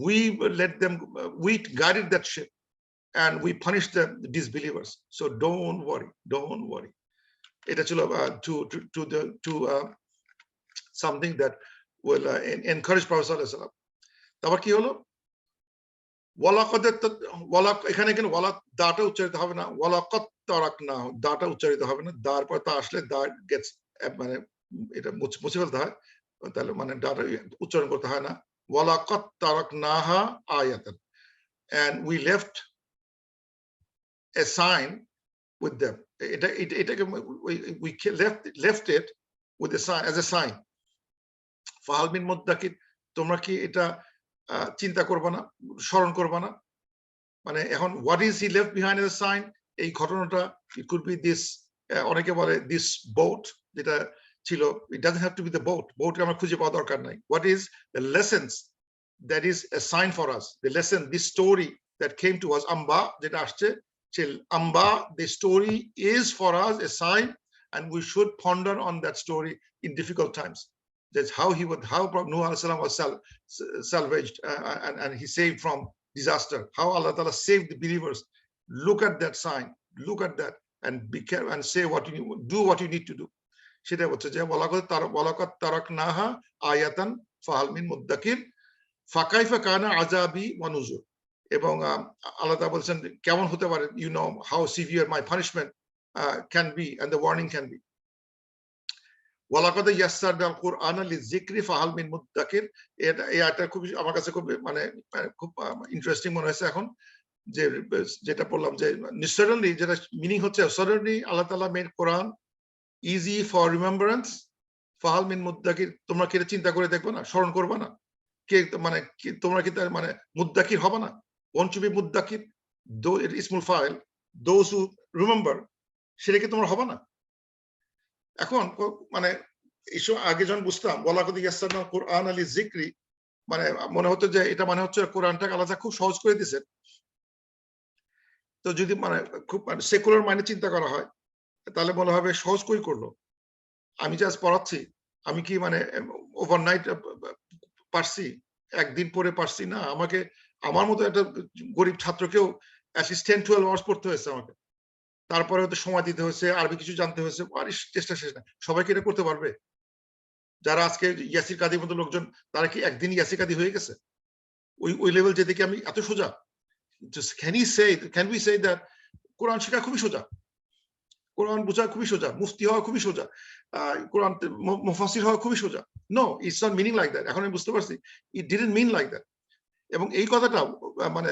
We let them, we guided that ship, and we punished the disbelievers. So don't worry, don't worry. এটা ছিল to something that will encourage Prophet sallallahu alaihi wasallam. তারপর কি হলো, ওয়ালাকাদ, এখানে কিন্তু ওয়ালা দাটা উচ্চারিত হবে না, ওয়ালাকাদ তারাকনা দাটা উচ্চারিত হবে না, দার পর তা আসলে দা গেটস মানে এটা মুছে ফেলতে হয়, তাহলে মানে দাটা উচ্চারণ করতে হয় না। ওয়ালাকাদ তারাকনাহা আয়াতান, and we left a sign with them. এটাকে we left it with a sign, as a sign. ফাহাল মিন মুদ্দাকির, তোমরা কি এটা চিন্তা করবে না, স্মরণ করবে না? মানে এখন what is he left behind as a sign, এই ঘটনাটা, it could be this, অনেকে বলে this boat যেটা ছিল, it doesn't have to be the boat, boatকে আমরা খুঁজে পাওয়া দরকার নাই। What is the lessons that is a sign for us, the lesson, this story that came to us, amba যেটা আসছে till amba, the story is for us a sign, and we should ponder on that story in difficult times. That's how Nuh alayhi salam was salvaged, and he saved from disaster, how Allah Ta'ala saved the believers. Look at that sign, look at that, and be careful and say what you do, what you need to do. সেটা হচ্ছে যে ওয়ালাকাদ তারাকনাহা আয়াতান ফাহাল মিন মুদ্দাকির ফাকাইফা কানা আযাবি ওয়া নুজুর। এবং আল্লাহ তাআলা বলেন কেমন হতে পারে, you know how severe my punishment can be, and the warning can be. ওয়ালাকাদ ইয়াসসারনাল কুরআনা লিযিকরি ফাহাল মিন মুদ্দাকির, এই আয়াতটা খুব আমার কাছে খুব মানে খুব ইন্টারেস্টিং মনে হয়েছে এখন, যে যেটা বললাম যে সাডেনলি, যেটা মিনিং হচ্ছে সাডেনলি আল্লাহ তাআলা made Quran easy for remembrance, ফাহাল মিন মুদ্দাকির, তোমরা কি এটা চিন্তা করে দেখবে না, স্মরণ করবে না, কে মানে তোমরা কি তার মানে মুদ্দাকির হবে না? won't you be মুদ্দাকির, দো ইট ইসমুল ফাইল, those who remember, সেটা কি তোমরা হবে না? এখন মানে এইসব আগে যখন বুঝতাম ওয়ালাকাদ ইয়াসসারনাল কুরআনা লিযিকরি, মানে মনে হতো যে এটা মানে হচ্ছে কোরআনটাকে আল্লাহ খুব সহজ করে দিয়েছেন। তো যদি মানে খুব সেকুলার মাইন্ডে চিন্তা করা হয়, তাহলে মনে হবে সহজ করে করলো, আমি জাস্ট পড়াচ্ছি, আমি কি মানে ওভারনাইট পারছি, একদিন পরে পারছি না, আমাকে আমার মতো একটা গরিব ছাত্রকেও অ্যাটলিস্ট 10-12 আওয়ার্স পড়তে হয়েছে আমাকে, তারপরে হয়তো সময় দিতে হয়েছে, আরবি কিছু জানতে হয়েছে, আর চেষ্টা শেষ না। সবাইকে এটা করতে পারবে? যারা আজকে ইয়াসির কাদির মতো লোকজন, তারা কি একদিন ইয়াসির কাদি হয়ে গেছে? ওই লেভেল যেতে কি আমি এত সোজা? Can we say that কোরআন শেখা খুবই সোজা, কোরআন বোঝা খুবই সোজা, মুফতি হওয়া খুবই সোজা, কোরআন মুফাসসির হওয়া খুবই সোজা? No, it's not meaning like that. এখন আমি বুঝতে পারছি it didn't mean like that. এবং এই কথাটা মানে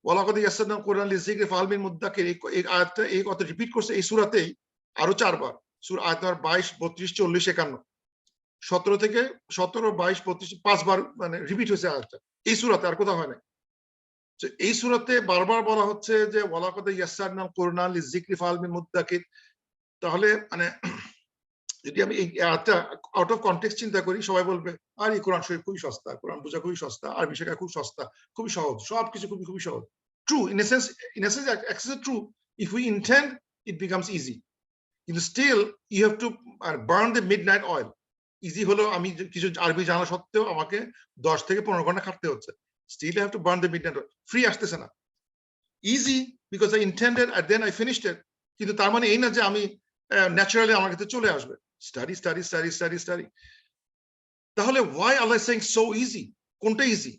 ওয়ালাকাদ ইয়াসসারনাল কুরআন লিযিকরি ফাহাল মিন মুদ্দাকির, এই আয়াতটা এই কথা রিপিট করছে এই সূরাতেই আরো ৪ বার। সূরা আয়াত নম্বর 22, 32, 40, 51, 17 থেকে 17, 22, 32, 5 বার মানে রিপিট হয়েছে আয়াতটা এই সূরাতে, আর কোথাও হয় নাই। তো এই সূরাতে বারবার বলা হচ্ছে যে ওয়ালাকাদ ইয়াসসারনাল কুরআন লিযিকরি ফাহাল মিন মুদ্দাকির। তাহলে মানে যদি আমি এই আয়াতটা আউট অফ কনটেক্সট চিন্তা করি, সবাই বলবে আর এই কোরআন শরীফ খুবই সস্তা, কোরআন বোঝা খুবই সস্তা, আরবি শেখা খুব সস্তা, খুবই সহজ, সবকিছু খুবই খুবই সহজ। True in a sense, access true, if we intend it becomes easy. কিন্তু still you have to burn the midnight oil. Easy হলো আমি কিছু আরবি জানা সত্ত্বেও আমাকে 10 থেকে 15 ঘন্টা খাটতে হচ্ছে। Still I have to burn the midnight oil. Free আসতেছে না। Easy because I intended and then I finished it। কিন্তু তার মানে এই না যে আমি ন্যাচারালি আমার কাছে চলে আসবে। Study study study study study. তাহলে why Allah is saying so easy? কোনটা easy?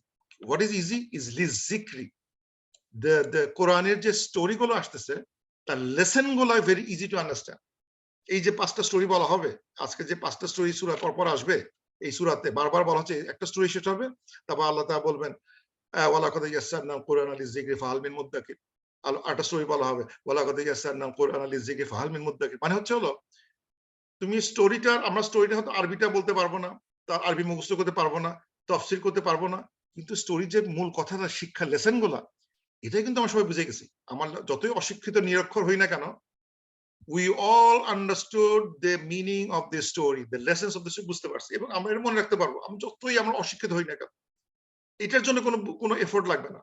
What is easy is লিযিকরি। the কোরআনের যে স্টোরি গুলো আসতেছে তার লেসন গুলো ভেরি ইজি টু আন্ডারস্ট্যান্ড। এই যে 5টা স্টোরি বলা হবে, আজকে যে 5টা স্টোরি সূরা পর আসবে, এই সূরাতে বারবার বলা হচ্ছে একটা স্টোরি শেষ হবে, তারপর আল্লাহ তাআলা বলবেন ওয়ালাকাদ ইয়াসসারনাল কুরআন লিযিকরি ফাহাল মিন মুদ্দাকির। আর একটা স্টোরি বলা হবে ওয়ালাকাদ ইয়াসসারনাল কুরআন লিযিকরি ফাহাল মিন মুদ্দাকির। মানে হচ্ছে হলো তুমি স্টোরিটা, আমরা স্টোরিটা হয়তো আরবিটা বলতে পারবো না, তার আরবি মুখস্থ করতে পারবো না, তাফসীর করতে পারবো না, কিন্তু স্টোরির যে মূল কথাটা, শিক্ষা লেসন গুলা, এটাই কিন্তু আমরা সবাই বুঝে গেছি। আমার যতই অশিক্ষিত নিরক্ষর হই না কেন, we all understood the meaning of the story, the lessons of the story বুঝতে পারছি, এবং আমরা এটা মনে রাখতে পারবো। আমি যতই আমরা অশিক্ষিত হই না কেন, এটার জন্য কোনো এফোর্ট লাগবে না,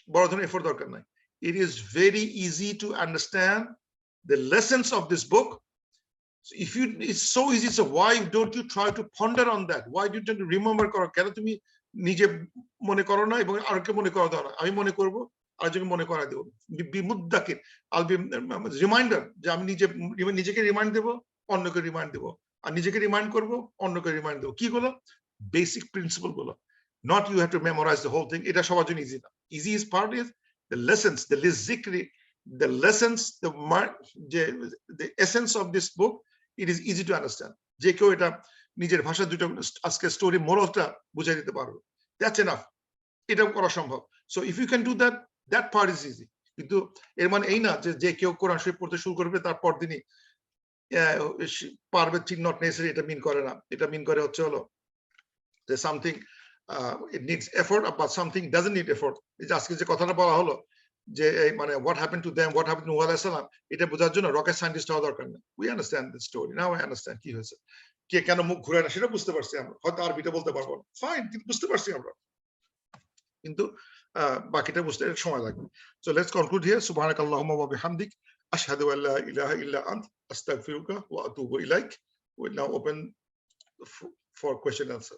বড় ধরনের এফোর্ট দরকার নাই। It is very easy to understand the lessons of this book. So if you, it's so easy, so why don't you try to ponder on that? Why do you try to remember করো? কেন তুমি নিজে মনে করো না এবং আরেককে মনে করা দাও না? আমি মনে করব, আরেকজনকে মনে করায় দেব। বিমুদ্দাকির, I'll be রিমাইন্ডার, যে আমি নিজেকে রিমাইন্ড দেব, অন্যকে রিমাইন্ড দেব, আর নিজেকে রিমাইন্ড করব, অন্যকে রিমাইন্ড দেব। কি গুলো? বেসিক প্রিন্সিপল গুলো। Not you have to memorize the whole thing. এটা সবার জন্য ইজি না। Easiest part is the lessons, the লিযিকরি, the lessons, the essence of this book. It is easy to understand. যে কেউ এটা নিজের ভাষা দুটো আজকে স্টোরি মোরালটা বুঝাই দিতে পারবে। That's enough. এটা করা সম্ভব। So if you can do that, that part is easy. কিন্তু এর মানে এই না যে কেউ কোরআন শরীফ পড়তে শুরু করবে তারপর দিনই পারবে, ঠিক নট নেসেসারি, এটা মিন করে না। এটা মিন করে হচ্ছে হলো যে something it needs effort, but something doesn't need effort. এই যে আজকে যে কথাটা বলা হলো যে মানে what happened to them, what happened to Nuh alayhis salam, এটা বোঝার জন্য রকেট সায়েন্টিস্ট হওয়া দরকার নেই। We understand the story. Now I understand কি হয়েছে, কে কেন মুখ ঘুরায় না সেটা বুঝতে পারছি আমরা। হয়তো আরবিটা বলতে পারবো না, ফাইন, কিন্তু বুঝতে পারছি আমরা। কিন্তু বাকিটা বুঝতে সময় লাগবে। So let's conclude here. Subhanakallahumma wa bihamdik, ashhadu an la ilaha illa ant, astaghfiruka wa atubu ilaik. We'll now open for question and answer.